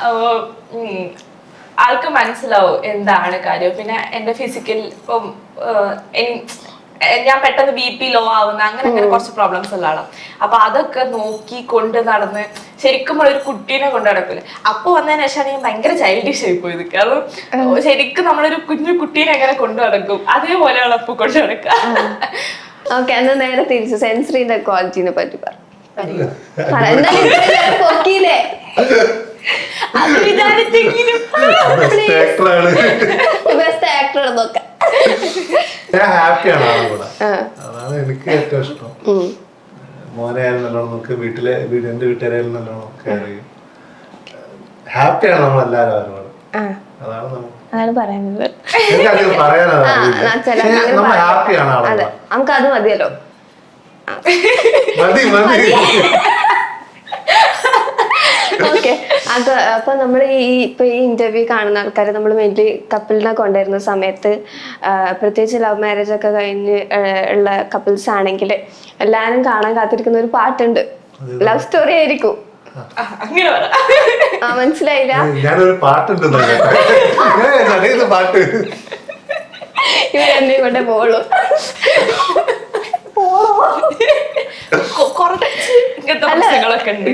അപ്പോ ആൾക്ക് മനസ്സിലാവും എന്താണ് കാര്യം. പിന്നെ എന്റെ ഫിസിക്കൽ ഇപ്പം ഞാൻ പെട്ടെന്ന് BP ലോ ആവുന്ന അങ്ങനെ കുറച്ച് പ്രോബ്ലംസ് ഉള്ള ആളാണ്. അപ്പൊ അതൊക്കെ നോക്കി കൊണ്ട് നടന്ന് ശരിക്കും ഒരു കുട്ടീനെ കൊണ്ട് നടക്കൂല. അപ്പൊ വന്നതിന് ശേഷമാണ് ഞാൻ ഭയങ്കര ചൈൽഡിഷ് ആയി പോയത്. കാരണം ശരിക്കും നമ്മളൊരു കുഞ്ഞു കുട്ടീനെ എങ്ങനെ കൊണ്ടു നടക്കും അതേപോലെയാണ് അപ്പൊ കൊണ്ട് നടക്കുക. ഓക്കെ, എന്നാ നേരെ തിരിച്ചു സെൻസറിന്റെ ക്വാളിറ്റിനെ പറ്റി പറഞ്ഞു. അത് വിചാരിച്ചെങ്കിലും ബെസ്റ്റ് ആക്ടർ നോക്കാം. ഞാൻ ഹാപ്പിയാണ് ആളും കൂടെ. അതാണ് എനിക്ക് ഏറ്റവും ഇഷ്ടം. മോനെ ആയാലും നല്ലോണം നോക്ക്, എന്റെ വീട്ടുകാരായാലും നല്ലോണം കെയർ ചെയ്യും. ഹാപ്പിയാണ് നമ്മളെല്ലാരും അവരോട്. അതാണ് പറയുന്നത്. എനിക്കധികം പറയാനറിയില്ല. നമ്മൾ ഹാപ്പിയാണ് ആളുകൾ. നമുക്ക് അത് മതിയല്ലോ. മതി മതി. ഓക്കെ, അത് അപ്പൊ നമ്മൾ ഇപ്പൊ ഈ ഇന്റർവ്യൂ കാണുന്ന ആൾക്കാർ നമ്മൾ മെയിൻലി കപ്പിളിനെ കൊണ്ടുവരുന്ന സമയത്ത്, പ്രത്യേകിച്ച് ലവ് മാരേജ് ഒക്കെ കഴിഞ്ഞ് ഉള്ള കപ്പിൾസ് ആണെങ്കിൽ എല്ലാരും കാണാൻ കാത്തിരിക്കുന്ന ഒരു പാട്ടുണ്ട്. ലവ് സ്റ്റോറി ആയിരിക്കും. മനസ്സിലായില്ല? ഞാനൊരു പാട്ടുണ്ട് പാട്ട് ഇവരെന്നെ കൊണ്ടേ പോളൂ. കുറച്ച് ഇങ്ങനത്തെ പ്രശ്നങ്ങളൊക്കെ ഉണ്ട്.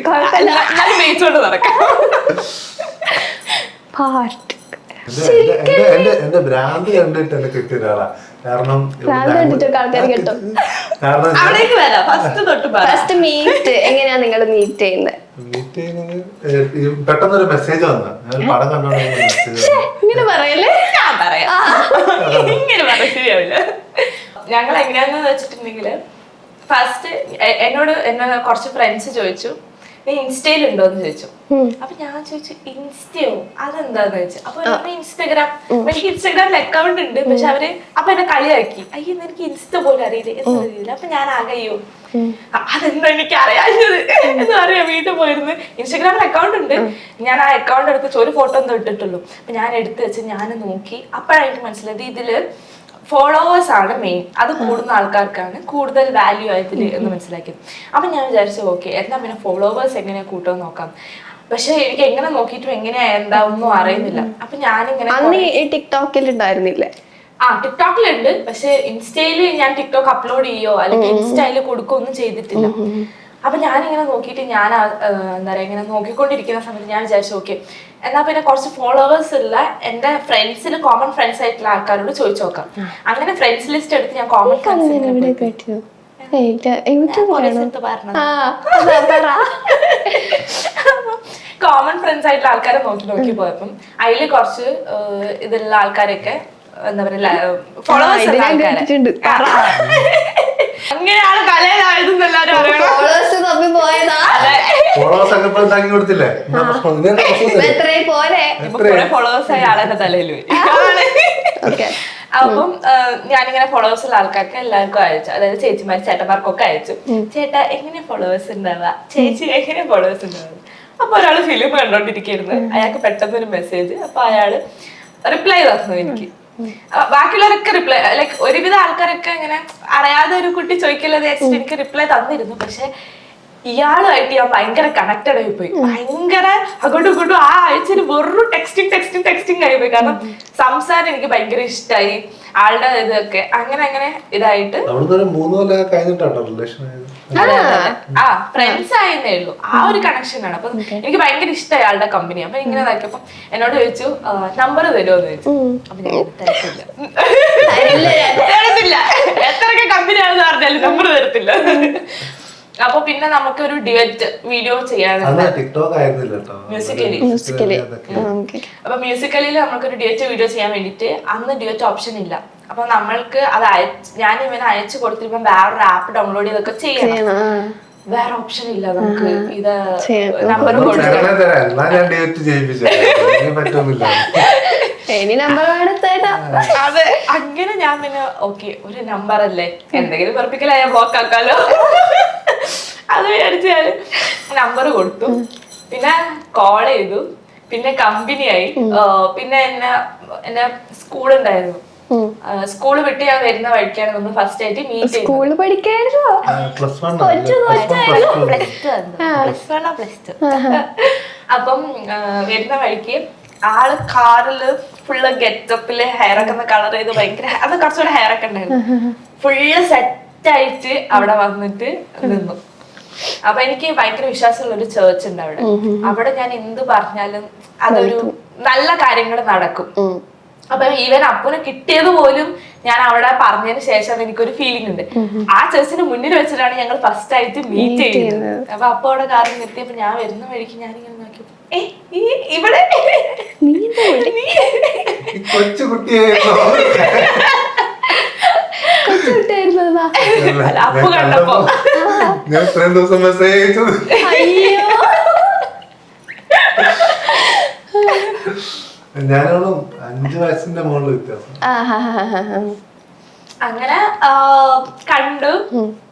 നടക്കാം. എന്റെ ഭ്രാന്ത് കണ്ടിട്ട് എന്നെ കിട്ടിയ ഒരാളാ. കാരണം എങ്ങനെയാ നിങ്ങൾ മീറ്റ് ചെയ്യുന്നത്? പെട്ടെന്നൊരു മെസ്സേജ് വന്ന പടം കണ്ടോണ്ട് ഇങ്ങനെ പറയല്ലേ? ഞാൻ പറയാം, ഇങ്ങനെ പറയാൻ ശരിയാവില്ല. ഞങ്ങൾ എങ്ങനെയാന്ന് വെച്ചിട്ടുണ്ടെങ്കില് ഫസ്റ്റ് എന്നെ കുറച്ച് ഫ്രണ്ട്സ് ചോദിച്ചു, നീ ഇൻസ്റ്റയിലുണ്ടോ എന്ന് ചോദിച്ചു. അപ്പൊ ഞാൻ ചോദിച്ചു ഇൻസ്റ്റയോ അതെന്താന്ന് ചോദിച്ചു. അപ്പൊ ഇൻസ്റ്റാഗ്രാം, എനിക്ക് ഇൻസ്റ്റാഗ്രാമിൽ അക്കൗണ്ട് ഉണ്ട്. പക്ഷെ അവര് അപ്പൊ എന്നെ കളിയാക്കി, അയ്യോ എനിക്ക് ഇൻസ്റ്റ പോലും അറിയില്ല എന്ന് അറിയില്ല. അപ്പൊ ഞാൻ ആകെയോ അതെന്താ എനിക്ക് അറിയാഞ്ഞത് എന്ന് പറയാം. വീട്ടിൽ പോയിരുന്നു, ഇൻസ്റ്റാഗ്രാമിൽ അക്കൗണ്ട് ഉണ്ട്. ഞാൻ ആ അക്കൗണ്ട് എടുത്ത് ഒരു ഫോട്ടോ ഒന്നും ഇട്ടിട്ടുള്ളൂ. അപ്പൊ ഞാൻ എടുത്ത് വെച്ച് ഞാൻ നോക്കി. അപ്പോഴാണ് എനിക്ക് മനസ്സിലായത് ഇതില് ഫോളോവേഴ്സ് ആണ് മെയിൻ. അത് കൂടുന്ന ആൾക്കാർക്കാണ് കൂടുതൽ വാല്യൂ ആയതില് എന്ന് മനസ്സിലാക്കിയത്. അപ്പൊ ഞാൻ വിചാരിച്ചു ഓക്കെ എന്നാ പിന്നെ ഫോളോവേഴ്സ് എങ്ങനെയാ കൂട്ടുമെന്ന് നോക്കാം. പക്ഷെ എനിക്ക് എങ്ങനെ നോക്കിയിട്ടും എങ്ങനെയാ എന്താവൊന്നും അറിയുന്നില്ല. അപ്പൊ ഞാനിങ്ങനെ ടിക്ടോക്കിൽ ഉണ്ടായിരുന്നില്ലേ? ടിക്ടോക്കിലുണ്ട്. പക്ഷെ ഇൻസ്റ്റയില് ഞാൻ ടിക്ടോക്ക് അപ്ലോഡ് ചെയ്യോ അല്ലെങ്കിൽ ഇൻസ്റ്റയില് കൊടുക്കുകയൊന്നും ചെയ്തിട്ടില്ല. അപ്പൊ ഞാനിങ്ങനെ നോക്കിയിട്ട് ഞാൻ എന്താ പറയാ ഇങ്ങനെ നോക്കിക്കൊണ്ടിരിക്കുന്ന സമയത്ത് ഞാൻ വിചാരിച്ചു ഓക്കെ എന്നാ പിന്നെ കുറച്ച് ഫോളോവേഴ്സ് ഉള്ള എന്റെ ഫ്രണ്ട്സിൽ കോമൺ ഫ്രണ്ട്സ് ആയിട്ടുള്ള ആൾക്കാരോട് ചോദിച്ചു നോക്കാം. അങ്ങനെ ഫ്രണ്ട്സ് ലിസ്റ്റ് എടുത്ത് ഞാൻ കോമൺ കോമൺ ഫ്രണ്ട്സ് ആയിട്ടുള്ള ആൾക്കാരെ നോക്കി പോയപ്പം അതില് കുറച്ച് ഇതുള്ള ആൾക്കാരൊക്കെ എന്താ പറയാ ഫോളോവേഴ്സ് ഉള്ള ആൾക്കാരെ അങ്ങനെയാണ് കലയിലായതെന്ന് എല്ലാരും അറിയണം. ഫോളോവേഴ്സ് ആയ ആളെന്റെ തലയിൽ അപ്പം ഞാനിങ്ങനെ ഫോളോവേഴ്സ് ഉള്ള ആൾക്കാർക്ക് എല്ലാവർക്കും അയച്ചു. അതായത് ചേച്ചിമാർ ചേട്ടന്മാർക്കൊക്കെ അയച്ചു. ചേട്ടാ എങ്ങനെ ഫോളോവേഴ്സ് ഉണ്ടാവുക, ചേച്ചി എങ്ങനെ ഫോളോവേഴ്സ് ഉണ്ടാവുക. അപ്പൊ ഒരാള് ഫിലിം കണ്ടോണ്ടിരിക്കുന്നു, അയാൾക്ക് പെട്ടെന്ന് ഒരു മെസ്സേജ്. അപ്പൊ അയാള് റിപ്ലൈ തന്നു എനിക്ക്. ബാക്കിയുള്ളവരൊക്കെ റിപ്ലൈ ലൈക്ക് ഒരുവിധ ആൾക്കാരൊക്കെ ഇങ്ങനെ അറിയാതെ ഒരു കുട്ടി ചോദിക്കില്ലെന്ന് വെച്ചിട്ട് എനിക്ക് റിപ്ലൈ തന്നിരുന്നു. പക്ഷെ ഇയാളുമായിട്ട് ഞാൻ ഭയങ്കര കണക്റ്റഡ് ആയി പോയി. ഭയങ്കര അങ്ങോട്ടും ഇങ്ങോട്ടും ആ ആഴ്ചയിൽ വെറും ടെക്സ്റ്റിംഗ് ആയി പോയി. കാരണം സംസാരം എനിക്ക് ഭയങ്കര ഇഷ്ടമായി, ആളുടെ ഇതൊക്കെ അങ്ങനെ ഇതായിട്ട് ആ ഫ്രണ്ട്സ് ആയെന്നേ ഉള്ളൂ. ആ ഒരു കണക്ഷൻ ആണ്. അപ്പൊ എനിക്ക് ഭയങ്കര ഇഷ്ടമായി ആളുടെ കമ്പനി. അപ്പൊ ഇങ്ങനെ ഇതാക്കിയപ്പോ എന്നോട് ചോദിച്ചു നമ്പർ തരുമോ എന്ന് ചോദിച്ചു. അപ്പൊ ഞാൻ തരത്തില്ല, എത്രയൊക്കെ കമ്പനി ആണെന്ന് പറഞ്ഞാലും നമ്പർ തരത്തില്ല. അപ്പൊ പിന്നെ നമുക്ക് ഒരു ഡിവറ്റ് വീഡിയോ ചെയ്യാനുണ്ട് മ്യൂസിക്കലി. അപ്പൊ മ്യൂസിക്കലിൽ നമുക്കൊരു ഡിവറ്റ് വീഡിയോ ചെയ്യാൻ വേണ്ടിട്ട് അന്ന് ഡിവറ്റ് ഓപ്ഷൻ ഇല്ല. അപ്പൊ നമ്മൾക്ക് അത് ഞാൻ ഇവന് അയച്ചു കൊടുത്തിരുമ്പോ വേറൊരു ആപ്പ് ഡൗൺലോഡ് ചെയ്തൊക്കെ ചെയ്യണം. വേറെ ഓപ്ഷൻ ഇല്ല നമുക്ക്. ഇത് നമ്പർ അതെ. അങ്ങനെ ഞാൻ പിന്നെ ഓക്കെ ഒരു നമ്പർ അല്ലേ, എന്തെങ്കിലും പെർപ്പിക്കലായ ബ്ലോക്ക് ആക്കാലോ അത് വിചാരിച്ച് ഞാൻ നമ്പർ കൊടുത്തു. പിന്നെ കോൾ ചെയ്തു, പിന്നെ കമ്പനിയായി. പിന്നെ എന്നെ സ്കൂളുണ്ടായിരുന്നു. സ്കൂള് വിട്ട് ഞാൻ വരുന്ന വഴിക്കാണ് നമ്മൾ ഫസ്റ്റ് ആയിട്ട് മീറ്റ് ചെയ്തത്. അപ്പം വരുന്ന വഴിക്ക് ആള് കാറില് ഫുള്ള് ഗെറ്റപ്പില് ഹെയർ ഒക്കെ കളർ ചെയ്ത് ഭയങ്കര അത് കുറച്ചുകൂടെ ഹെയർ ഒക്കെ ഉണ്ടായിരുന്നു. ഫുള്ള് സെറ്റ് ആയിട്ട് അവിടെ വന്നിട്ട് നിന്നു. അപ്പൊ എനിക്ക് ഭയങ്കര വിശ്വാസമുള്ള ഒരു ചേർച്ച് ഉണ്ട് അവിടെ. അവിടെ ഞാൻ എന്ത് പറഞ്ഞാലും അതൊരു നല്ല കാര്യങ്ങൾ നടക്കും. അപ്പൊ ഈവൻ അപ്പുനെ കിട്ടിയത് പോലും ഞാൻ അവിടെ പറഞ്ഞതിന് ശേഷം എനിക്കൊരു ഫീലിംഗ് ഉണ്ട്. ആ ചേർച്ചിന് മുന്നിൽ വെച്ചിട്ടാണ് ഞങ്ങൾ ഫസ്റ്റ് ആയിട്ട് മീറ്റ് ചെയ്യുന്നത്. അപ്പൊ അപ്പൊ അവിടെ കാറിൽ നിർത്തിയപ്പോ ഞാൻ വരുന്ന വഴിക്ക് ഞാനിങ്ങനെ നോക്കി, ഇവിടെ അപ്പു കണ്ടപ്പോ ഞാനോളും 5 വയസ്സിന്റെ മുകളിൽ വ്യത്യാസം. അങ്ങനെ കണ്ടു.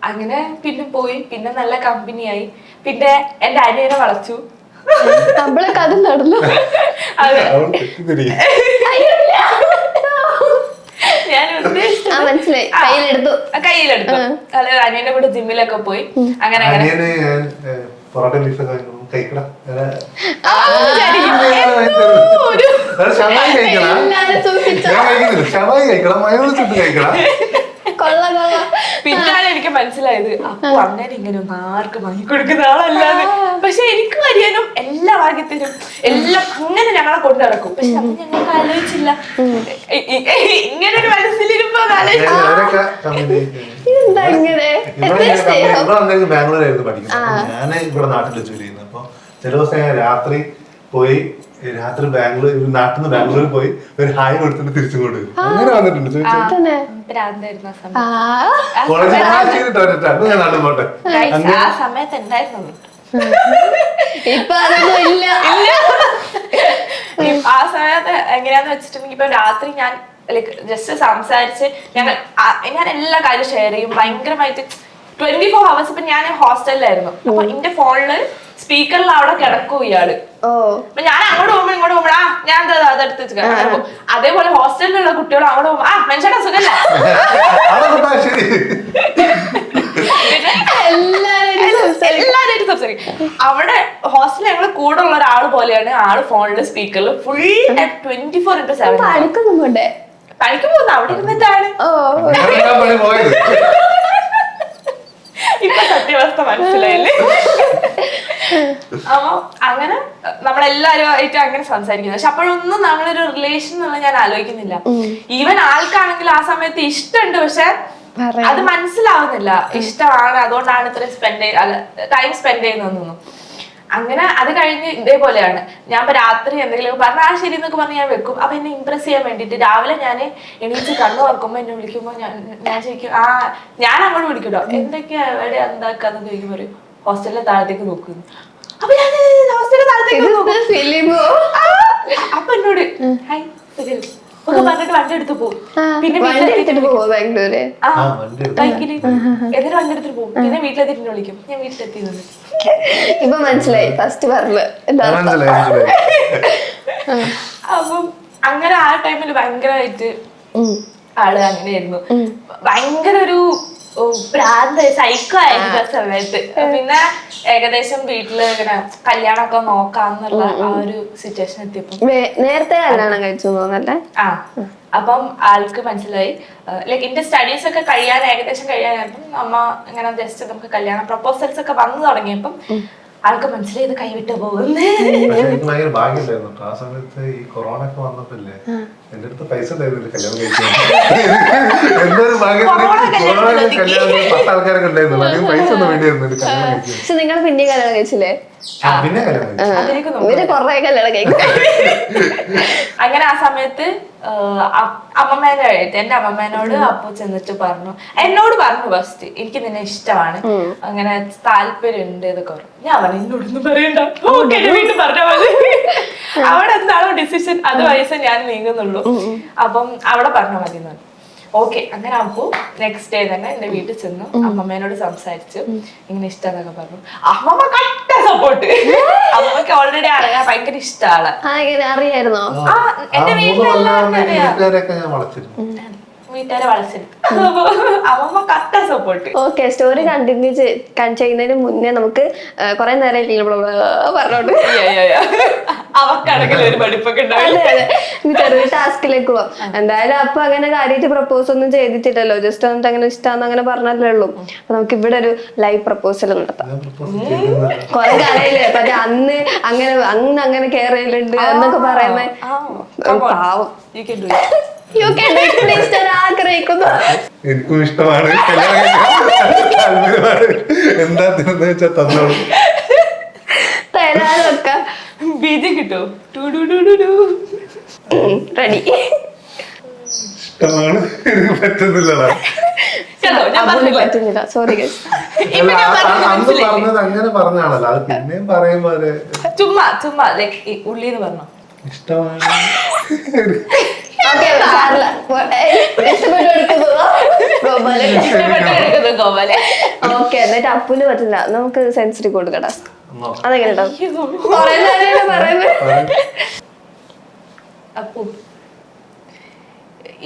അങ്ങനെ പിന്നെ പോയി, പിന്നെ നല്ല കമ്പനിയായി. പിന്നെ എന്റെ അനിയനെ വളച്ചു. നമ്മളൊക്കെ അത് നടന്നു. ഞാൻ മനസ്സിലായി, കയ്യിലെടുത്തു. അതായത് അനിയന്റെ കൂടെ ജിമ്മിലൊക്കെ പോയി. അങ്ങനെ പൊറോട്ട ബീഫൊക്കെ കഴിക്കടാ പിന്നാണ് എനിക്ക് മനസ്സിലായത് അപ്പൊ അങ്ങനെ ഇങ്ങനെ ഒന്നും ആർക്കും വാങ്ങി കൊടുക്കുന്ന ആളല്ലാതെ. പക്ഷെ എനിക്ക് വരിയാനും എല്ലാം വാങ്ങിത്തരും, എല്ലാം അങ്ങനെ ഞങ്ങളെ കൊണ്ടു നടക്കും. പക്ഷെ അത് ഞങ്ങൾക്ക് ആലോചിച്ചില്ല, ഇങ്ങനെ ഒരു മനസ്സിലിരുമ്പോ ബാംഗ്ലൂരായിരുന്നു പഠിക്കുന്നത്. ഞാൻ ഇവിടെ നാട്ടിൽ ജോലി ചെയ്യുന്നത്. അപ്പൊ ചില ദിവസം ഞാൻ രാത്രി ബാംഗ്ലൂർ നാട്ടിൽ നിന്ന് ബാംഗ്ലൂരിൽ പോയി ഒരു ഹായ് കൊടുത്തിട്ട് തിരിച്ചു കൊണ്ട് വരും. അങ്ങനെ വന്നിട്ടുണ്ട്. ആ സമയത്ത് എങ്ങനെയാന്ന് വെച്ചിട്ടുണ്ടെങ്കിൽ ഇപ്പൊ രാത്രി ഞാൻ ലൈക്ക് ജസ്റ്റ് സംസാരിച്ച് ഞാൻ എല്ലാ കാര്യവും ഷെയർ ചെയ്യും ഭയങ്കരമായിട്ട്. 24 hours. ഇപ്പൊ ഞാൻ ഹോസ്റ്റലിലായിരുന്നു. അപ്പൊ എന്റെ ഫോണില് സ്പീക്കറിൽ അവിടെ കിടക്കും ഇയാള്. അപ്പൊ ഞാൻ അങ്ങോട്ട് പോകുമ്പോ ഇങ്ങോട്ട് പോകുമ്പോഴാ ഞാൻ അതെടുത്ത് വെച്ചു. അതേപോലെ ഹോസ്റ്റലിലുള്ള കുട്ടികളും അങ്ങോട്ട് പോകുമ്പോ മനുഷ്യയുടെ സുഖല്ല. എല്ലാരും സംസാരിക്കും. അവിടെ ഹോസ്റ്റലിൽ ഞങ്ങള് കൂടെ ഉള്ള ഒരാൾ പോലെയാണ് ആള് ഫോണില് സ്പീക്കറിൽ ഫുൾ 24/7 പണിക്ക് പോകുന്ന അവിടെ ഇരുന്നിട്ടാണ്. ഇപ്പൊ സത്യാവസ്ഥ മനസ്സിലായില്ലേ? അപ്പൊ അങ്ങനെ നമ്മളെല്ലാരും ആയിട്ട് അങ്ങനെ സംസാരിക്കുന്നത്. പക്ഷെ അപ്പോഴൊന്നും നമ്മളൊരു റിലേഷൻ എന്നുള്ള ഞാൻ ആലോചിക്കുന്നില്ല. ഈവൻ ആൾക്കാണെങ്കിൽ ആ സമയത്ത് ഇഷ്ടമുണ്ട്, പക്ഷെ അത് മനസ്സിലാവുന്നില്ല. ഇഷ്ടമാണ്, അതുകൊണ്ടാണ് ഇത്ര ടൈം സ്പെൻഡ് ചെയ്യുന്നതെന്നൊന്നും. അങ്ങനെ അത് കഴിഞ്ഞ് ഇതേപോലെയാണ്. ഞാൻ ഇപ്പൊ രാത്രി എന്തെങ്കിലും പറഞ്ഞാൽ ശരി എന്നൊക്കെ പറഞ്ഞ് ഞാൻ വെക്കും. അപ്പൊ എന്നെ ഇംപ്രസ് ചെയ്യാൻ വേണ്ടിട്ട് രാവിലെ ഞാൻ എണീച്ച് കണ്ണു തുറക്കുമ്പോ എന്നെ വിളിക്കുമ്പോ ഞാൻ ചോദിക്കും ഞാൻ അങ്ങോട്ട് വിളിക്കട്ടോ, എന്തൊക്കെയാ എവിടെ എന്താക്കാന്ന് ചോദിക്കും. പറയും ഹോസ്റ്റലിലെ താഴത്തേക്ക് നോക്കുന്നു. അപ്പൊ ഞാൻ ഹോസ്റ്റലിലെ താഴത്തേക്ക് അപ്പൊ എന്നോട് ഹായ് സുഖം ഒക്കെ പറഞ്ഞിട്ട് വണ്ടി എടുത്ത് പോകും. പിന്നെ ബൈക്കില് എന്നിട്ട് വണ്ടി എടുത്തിട്ട് പോകും. പിന്നെ വീട്ടിലെത്തിട്ട് വിളിക്കും. ഞാൻ വീട്ടിലെത്തിയത് ഇപ്പൊ മനസ്സിലായി ഫസ്റ്റ് പറഞ്ഞു. അപ്പം അങ്ങനെ ആ ടൈമിൽ ഭയങ്കരമായിട്ട് ആള് അങ്ങനെയായിരുന്നു. ഭയങ്കര ഒരു ഭ്രാന്ത് സൈക്കോ ആയിരുന്നു ആ സമയത്ത്. പിന്നെ ഏകദേശം വീട്ടില് ഇങ്ങനെ കല്യാണമൊക്കെ നോക്കാന്നുള്ള ആ ഒരു സിറ്റുവേഷൻ എത്തിയപ്പോ നേരത്തെ കല്യാണം കഴിച്ചു തോന്നല്ലേ? ആ അപ്പം ആൾക്ക് മനസ്സിലായി ലൈക്ക് എന്റെ സ്റ്റഡീസ് ഒക്കെ ഏകദേശം കഴിയാനായപ്പം അമ്മ ഇങ്ങനെ ജസ്റ്റ് നമുക്ക് കല്യാണ പ്രപ്പോസൽസ് ഒക്കെ വന്നു തുടങ്ങിയപ്പം ആൾക്ക് മനസ്സിലായി ഇത് കൈവിട്ട് പോകുന്നേ. എനിക്ക് ഭയങ്കര ഭാഗ്യമുണ്ടായിരുന്നു കേട്ടോ. ആ സമയത്ത് ഈ കൊറോണ ഒക്കെ വന്നപ്പോല്ലേ എന്റെ അടുത്ത് പൈസ ഉണ്ടായിരുന്നില്ല കല്യാണം കഴിക്കാൻ. എന്റെ ഒരു ഭാഗ്യം കൊറോണ കല്യാണം 10 ആൾക്കാരൊക്കെ ഉണ്ടായിരുന്നു. അല്ലെങ്കിൽ പൈസ ഒന്നും വേണ്ടിയായിരുന്നു കല്യാണം കഴിക്കാൻ. പക്ഷെ നിങ്ങൾ പിന്നെ കല്യാണം കഴിച്ചില്ലേ? പിന്നെ കല്യാണം കഴിച്ചു. ഇവര് കൊറേ കല്യാണം കഴിക്കും. അങ്ങനെ ആ സമയത്ത് എന്റെ അമ്മമ്മേനോട് അപ്പു ചെന്നിട്ട് പറഞ്ഞു, എന്നോട് പറഞ്ഞു ഫസ്റ്റ് എനിക്ക് നിന്നെ ഇഷ്ടമാണ്, അങ്ങനെ താല്പര്യമുണ്ട് ഇതൊക്കെ പറഞ്ഞു. ഞാൻ പറഞ്ഞു എന്നോടൊന്നും പറയണ്ട, വീട്ടിൽ പറഞ്ഞാൽ മതി, അവിടെ എന്താണോ ഡിസിഷൻ അത് വയസ്സ് ഞാൻ നീങ്ങുന്നുള്ളൂ, അപ്പം അവിടെ പറഞ്ഞാൽ മതി എന്ന് പറഞ്ഞു. ഓക്കെ, അങ്ങനെ അപ്പു നെക്സ്റ്റ് ഡേ തന്നെ എന്റെ വീട്ടിൽ ചെന്നു അമ്മമ്മേനോട് സംസാരിച്ചു, ഇങ്ങനെ ഇഷ്ടമെന്നൊക്കെ പറഞ്ഞു. അമ്മമ്മ കട്ട സപ്പോർട്ട്. അമ്മമ്മക്ക് ഓൾറെഡി അറിയാൻ ഭയങ്കര ഇഷ്ടമാണ്. അറിയായിരുന്നോ? എന്റെ വീട്ടിലെല്ലാവർക്കും അറിയാം, വീട്ടുകാരെ വളച്ചെടുത്തു. അമ്മമ്മ കട്ട സപ്പോർട്ട്. ഓക്കെ, സ്റ്റോറി കണ്ടിന്യൂ ചെയ്യുന്നതിന് മുന്നേ നമുക്ക് കുറെ നേരം പറഞ്ഞോണ്ട് അവർക്കാണെങ്കിൽ ഒരു പഠിപ്പൊക്കെ ചെറിയ ടാസ്കിലേക്ക് പോവാം. എന്തായാലും അപ്പൊ അങ്ങനെ കാര്യമായിട്ട് പ്രപ്പോസ് ഒന്നും ചെയ്തിട്ടില്ലല്ലോ, ജസ്റ്റ് വന്നിട്ട് അങ്ങനെ ഇഷ്ടമാന്ന് അങ്ങനെ പറഞ്ഞല്ലേ ഉള്ളൂ. അപ്പൊ നമുക്ക് ഇവിടെ ഒരു ലൈവ് പ്രപ്പോസൽ നടത്താം. കുറെ കാര്യമില്ലേ, പക്ഷെ അന്ന് അങ്ങനെ കെയർ ചെയ്യലുണ്ട് എന്നൊക്കെ പറയുന്നത് പാവം. ആഗ്രഹിക്കുന്നു. എനിക്കും ഇഷ്ടമാണ്, എന്താ വെച്ചാ തന്നോളൂ. തരാനൊക്കെ ബീജം കിട്ടോ? റെഡി. ഇഷ്ടമാണ്, എനിക്ക് പറ്റുന്നില്ലടാ. പറ്റുന്നില്ല, സോറി. അന്ന് പറഞ്ഞത് അങ്ങനെ പറഞ്ഞാണല്ലോ, അത് പിന്നെയും പറയുമ്പോ ചുമ്മാ ലൈക്ക് ഉള്ളിന്ന് പറഞ്ഞോ ഇഷ്ടമാണ്. ഓക്കെ, എന്നിട്ട് അപ്പുന് പറ്റില്ല, നമുക്ക് സെൻസിറ്റീവ് കൊടുക്കട്ടെ. അതെങ്ങനെ അപ്പു,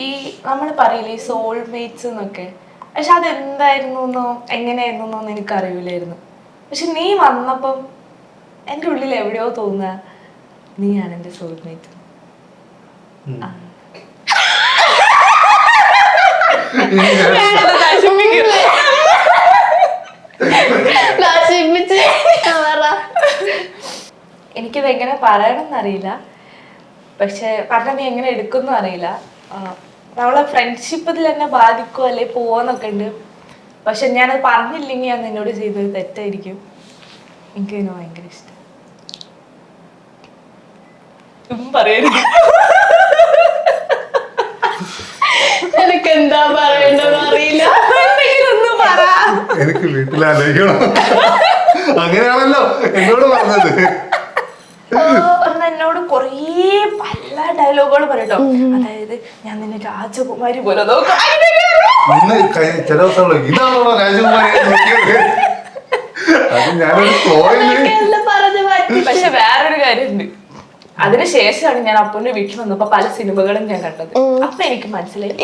ഈ നമ്മൾ പറയില്ലേ സോൾമേറ്റ്സ് എന്നൊക്കെ, പക്ഷെ അതെന്തായിരുന്നു എങ്ങനെയായിരുന്നു എനിക്ക് അറിയില്ലായിരുന്നു. പക്ഷെ നീ വന്നപ്പം എന്റെ ഉള്ളിൽ എവിടെയോ തോന്നുക നീയാണ് എന്റെ സോൾമേറ്റ്. എനിക്കിത് എങ്ങനെ പറയണമെന്നറിയില്ല, പക്ഷെ പറഞ്ഞ നീ എങ്ങനെ എടുക്കുന്നു അറിയില്ല. നമ്മളെ ഫ്രണ്ട്ഷിപ്പിൽ തന്നെ ബാധിക്കോ അല്ലെ പോവാന്നൊക്കെ ഉണ്ട്. പക്ഷെ ഞാനത് പറഞ്ഞില്ലെങ്കിൽ ഞാൻ നിന്നോട് ചെയ്തത് തെറ്റായിരിക്കും. എനിക്ക് ഇതിനെ ഭയങ്കര ഇഷ്ടം. പറയരുത്, എനിക്ക് എന്താ പറയണ്ടെന്ന് അറിയില്ല. എനിക്ക് വീട്ടിലാലോചിക്കണം. അങ്ങനെയാണല്ലോ എന്നോട് പറഞ്ഞത്. എന്നോട് കൊറേ പല ഡയലോഗുകൾ പറയട്ടോ, അതായത് ഞാൻ നിന്നെ രാജകുമാരി പോലെ നോക്കാം. ചില ദിവസങ്ങളോ ഇതാണോ രാജകുമാരി നോക്കിയത്, അത് ഞാനൊരു പക്ഷെ വേറൊരു കാര്യമുണ്ട്. അതിനുശേഷമാണ് ഞാൻ അപ്പുന്റെ വീട്ടിൽ വന്നപ്പോ പല സിനിമകളും ഞാൻ കണ്ടത്. അപ്പൊ എനിക്ക് മനസ്സിലായി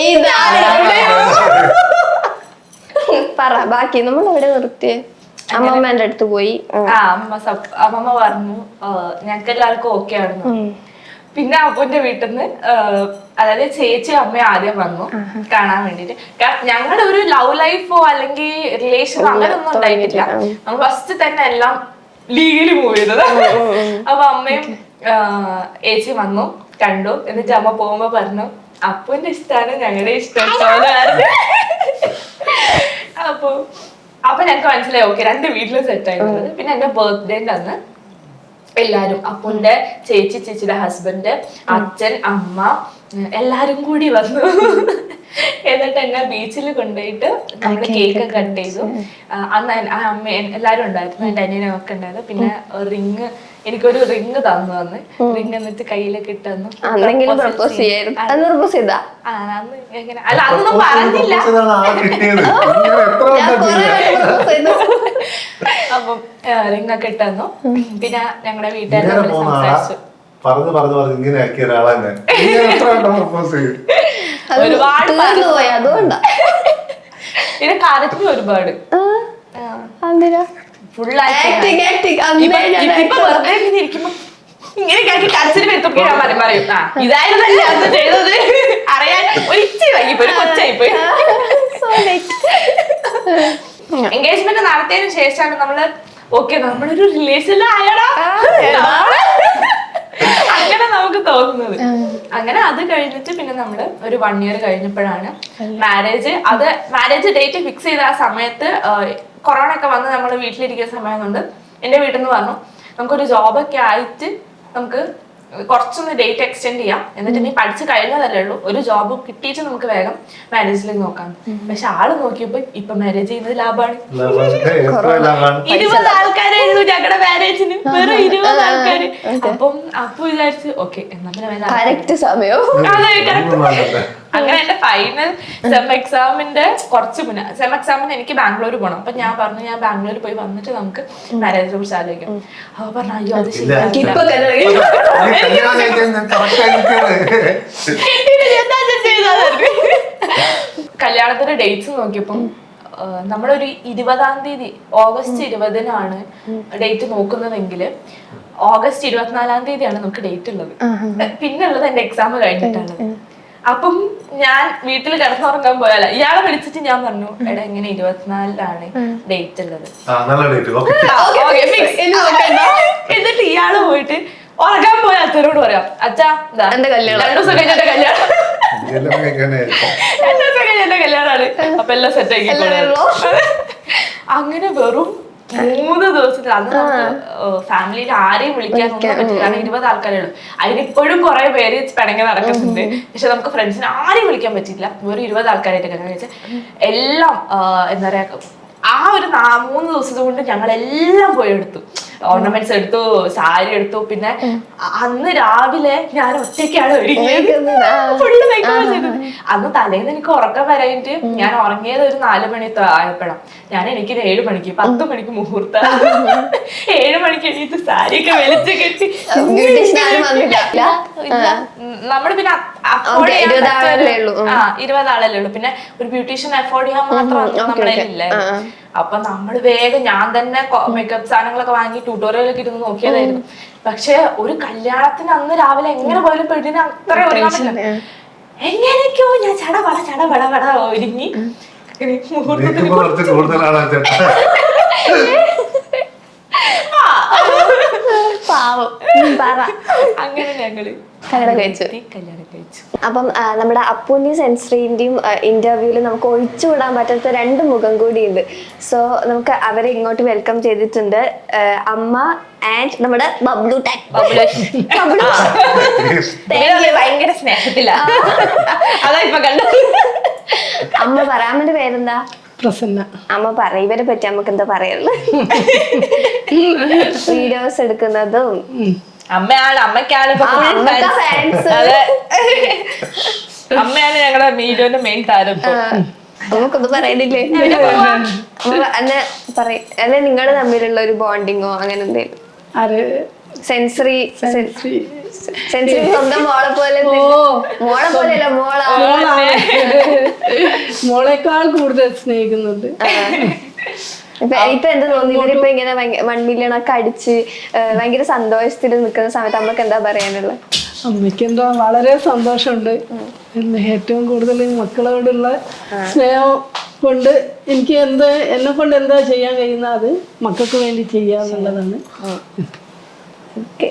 പറ ബാക്കി. നമ്മൾ എവിടെ നിർത്തിയേ? അമ്മമ്മേന്റെ അടുത്ത് പോയി. അമ്മമ്മ പറഞ്ഞു ഞങ്ങൾക്ക് എല്ലാവർക്കും ഓക്കെ ആയിരുന്നു. പിന്നെ അപ്പുന്റെ വീട്ടിൽ നിന്ന് അതായത് ചേച്ചി അമ്മ ആദ്യം വന്നു കാണാൻ വേണ്ടിട്ട്. ഞങ്ങളുടെ ഒരു ലവ് ലൈഫോ അല്ലെങ്കിൽ റിലേഷനോ അങ്ങനെ ഒന്നും ഉണ്ടായിട്ടില്ല. നമ്മൾ ഫസ്റ്റ് തന്നെ എല്ലാം ലീഗലി മൂവ് ചെയ്തത്. അപ്പൊ അമ്മയും ഏച്ചി വന്നു കണ്ടു. എന്നിട്ട് അമ്മ പോകുമ്പോ പറഞ്ഞു അപ്പുന്റെ ഇഷ്ടമാണ് ഞങ്ങളുടെ ഇഷ്ടം. അപ്പൊ ഞങ്ങക്ക് മനസ്സിലായി ഓക്കെ രണ്ട് വീട്ടിലും സെറ്റ് ആയിരുന്നത്. പിന്നെ എന്റെ ബർത്ത്ഡേന്റെ അന്ന് എല്ലാരും അപ്പുന്റെ ചേച്ചിയുടെ ഹസ്ബൻഡ്, അച്ഛൻ, അമ്മ എല്ലാരും കൂടി വന്നു. എന്നിട്ട് എന്നെ ബീച്ചിൽ കൊണ്ടുപോയിട്ട് നമ്മള് കേക്ക് കട്ട് ചെയ്തു. അന്ന് അമ്മ എല്ലാരും ഉണ്ടായിരുന്നു, എന്റെ അനിയനൊക്കെ ഉണ്ടായിരുന്നു. പിന്നെ റിങ്, എനിക്കൊരു റിങ് തന്നു. റിങ് എന്നിട്ട് കയ്യിലൊക്കെ ഇട്ട് തന്നു. അല്ല അതൊന്നും പറഞ്ഞില്ല. അപ്പം റിങ് ഒക്കെ ഇട്ട് തന്നു. പിന്നെ ഞങ്ങളുടെ വീട്ടുകാരെ സംസാരിച്ചു. പിന്നെ കരഞ്ഞു ഒരുപാട് ഫുൾ ആക്ടിങ് ഇപ്പൊ വെറുതെ ഇങ്ങനെ ഇരിക്കുമ്പോ ഇങ്ങനെ കരച്ചിന് വരുത്തൊക്കെ ഞാൻ പറയും ഇതായിരുന്നല്ലേ അന്ന് ചെയ്തത് അറിയാൻ ഒരു ഇച്ചിരി വൈകിപ്പോയി ഒരു കൊച്ചായിപ്പോയി. എൻഗേജ്മെന്റ് നടത്തിയതിനു ശേഷമാണ് നമ്മള് ഓക്കെ നമ്മളൊരു റിലേഷനിലായടാ അങ്ങനെ നമുക്ക് തോന്നുന്നത്. അങ്ങനെ അത് കഴിഞ്ഞിട്ട് പിന്നെ നമ്മള് ഒരു 1 year കഴിഞ്ഞപ്പോഴാണ് മാരേജ് ഡേറ്റ് ഫിക്സ് ചെയ്ത ആ സമയത്ത് കൊറോണ ഒക്കെ വന്ന് നമ്മള് വീട്ടിലിരിക്കുന്ന സമയം കൊണ്ട് എന്റെ വീട്ടിൽ നിന്ന് പറഞ്ഞു നമുക്കൊരു ജോബൊക്കെ ആയിട്ട് നമുക്ക് കുറച്ചൊന്ന് ഡേറ്റ് എക്സ്റ്റെൻഡ് ചെയ്യാം, എന്നിട്ട് നീ പഠിച്ചു കഴിഞ്ഞതല്ലേ ഉള്ളൂ, ഒരു ജോബ് കിട്ടിയിട്ട് നമുക്ക് വേഗം മാരേജിലേക്ക് നോക്കാം. പക്ഷെ ആള് നോക്കിയപ്പോ ഇപ്പൊ മാരേജ് ചെയ്യുന്നത് ലാഭമാണ്. 20 ആൾക്കാരെ ഞങ്ങളുടെ മാരേജിന്, വെറും 20 ആൾക്കാര്. അപ്പൊ വിചാരിച്ചു ഓക്കെ എന്നാ അങ്ങനെ എന്റെ ഫൈനൽ സെം എക്സാമിന്റെ കുറച്ച് മുന്നേ, സെം എക്സാമിന് എനിക്ക് ബാംഗ്ലൂർ പോകണം. അപ്പൊ ഞാൻ പറഞ്ഞു ഞാൻ ബാംഗ്ലൂർ പോയി വന്നിട്ട് നമുക്ക് മാരേജിനെ കുറിച്ച് ആലോചിക്കാം. അപ്പൊ പറഞ്ഞു അയ്യോ അത് കല്യാണത്തിന്റെ ഡേറ്റ്സ് നോക്കിയപ്പം നമ്മളൊരു 20-ാം തീയതി ഓഗസ്റ്റ് 20-നാണ് ഡേറ്റ് നോക്കുന്നതെങ്കിൽ ഓഗസ്റ്റ് 24-ാം തീയതിയാണ് നമുക്ക് ഡേറ്റ് ഉള്ളത്. പിന്നെ ഉള്ളത് എന്റെ എക്സാം കഴിഞ്ഞിട്ടാണ്. അപ്പം ഞാൻ വീട്ടിൽ കിടന്നുറങ്ങാൻ പോയാല ഇയാളെ വിളിച്ചിട്ട് ഞാൻ പറഞ്ഞു എടാ ഇങ്ങനെ 24-ാണ് ഡേറ്റ് ഉള്ളത്. എന്നിട്ട് ഇയാള് പോയിട്ട് ഉറങ്ങാൻ പോയ അച്ഛനോട് പറയാം അച്ഛാ 2 ദിവസം കഴിഞ്ഞിട്ട് കല്യാണം, 2 ദിവസം കഴിഞ്ഞ കല്യാണാണ്, അപ്പൊ എല്ലാം സെറ്റ് ആക്കി. അങ്ങനെ വെറും 3 ദിവസത്തിൽ അന്ന് ഫാമിലിയിൽ ആരെയും വിളിക്കാനൊന്നും പറ്റില്ല. കാരണം 20 ആൾക്കാരേ ഉള്ളൂ. അതിനിപ്പോഴും കുറെ പേര് പിണങ്ങി നടക്കുന്നുണ്ട്. പക്ഷെ നമുക്ക് ഫ്രണ്ട്സിനെ ആരെയും വിളിക്കാൻ പറ്റില്ല. വെറും 20 ആൾക്കാരായിട്ട് കല്യാണം കഴിച്ചാൽ എല്ലാം എന്താ പറയാ ആ ഒരു 3 ദിവസം കൊണ്ട് ഞങ്ങൾ എല്ലാം പോയി എടുത്തു. ഓർണമെന്റ്സ് എടുത്തു, സാരി എടുത്തു. പിന്നെ അന്ന് രാവിലെ ഞാൻ ഒറ്റയ്ക്കാണ് ഒരുങ്ങിയത്, ഫുള്ള് മേക്കപ്പ് ചെയ്തത്. അന്ന് തലേന്ന് എനിക്ക് ഉറക്കം വരായിട്ട് ഞാൻ ഉറങ്ങിയത് ഒരു 4 മണി ആയപ്പോഴാണ്. ഞാൻ എനിക്ക് 7 മണിക്ക് 10 മണിക്ക് മുഹൂർത്തം, 7 മണിക്ക് എണീറ്റ് സാരിയൊക്കെ വലിച്ചു കെട്ടി. നമ്മള് പിന്നെ അഫോർഡ് ചെയ്യാൻ 20 ആളല്ലേ ഉള്ളൂ. പിന്നെ ഒരു ബ്യൂട്ടീഷ്യൻ അഫോർഡ് ചെയ്യാൻ മാത്രം നമ്മളെ ഇല്ല. അപ്പൊ നമ്മള് വേഗം ഞാൻ തന്നെ മേക്കപ്പ് സാധനങ്ങളൊക്കെ വാങ്ങി ട്യൂട്ടോറിയലൊക്കെ ഇരുന്ന് നോക്കിയതായിരുന്നു. പക്ഷെ ഒരു കല്യാണത്തിന് അന്ന് രാവിലെ എങ്ങനെ പോയാലും പെണ്ണിന് അത്ര ഒരുങ്ങാൻ പറ്റില്ല. എങ്ങനെയൊക്കെയോ ഞാൻ ചടപട ഒരുങ്ങി അങ്ങനെ ഞങ്ങള് കല്യാണം കഴിച്ചു. അപ്പം നമ്മുടെ അപ്പൂന്റെയും സെൻസറിന്റെയും ഇന്റർവ്യൂല് നമുക്ക് ഒഴിച്ചുവിടാൻ പറ്റാത്ത 2 മുഖം കൂടിയുണ്ട്. സോ നമുക്ക് അവരെ ഇങ്ങോട്ട് വെൽക്കം ചെയ്തിട്ടുണ്ട്. അമ്മ ആൻഡ് നമ്മുടെ ബബ്ലു ഭയങ്കര സ്നേഹത്തില. അതാ ഇപ്പൊ കണ്ടത്. അമ്മ പറയാമ്മന്റെ പേരെന്താ? പ്രസന്ന. അമ്മ പറ ഇവരെ പറ്റി നമുക്ക് എന്താ പറയുള്ളു? വീഡിയോസ് എടുക്കുന്നതും അമ്മയ്ക്കാണ് അമ്മയാണ് ഞങ്ങളുടെ വീഡിയോന്റെ മെയിൻ താരം. നമുക്കൊന്നും പറയുന്നില്ലേ? അല്ലെ നിങ്ങൾ തമ്മിലുള്ള ഒരു ബോണ്ടിങ്ങോ അങ്ങനെ എന്തെങ്കിലും? സെൻസറി സ്വന്തം മോളെ പോലെയല്ല മോളെക്കാൾ കൂടുതൽ സ്നേഹിക്കുന്നുണ്ട്. ഇപ്പൊ എന്താ തോന്നുന്നു ഇവരിപ്പൊ ഇങ്ങനെ 1 million ഒക്കെ അടിച്ച് ഭയങ്കര സന്തോഷത്തിൽ നിൽക്കുന്ന സമയത്ത് അമ്മക്ക് എന്താ പറയാനുള്ളത്? അമ്മയ്ക്ക് എന്താ വളരെ സന്തോഷമുണ്ട്. ഏറ്റവും കൂടുതൽ മക്കളോടുള്ള സ്നേഹം കൊണ്ട് എനിക്ക് എന്നെ കൊണ്ട് എന്താ ചെയ്യാൻ കഴിയുന്ന അത് മക്കൾക്ക് വേണ്ടി ചെയ്യാന്നുള്ളതാണ്. ഓക്കെ.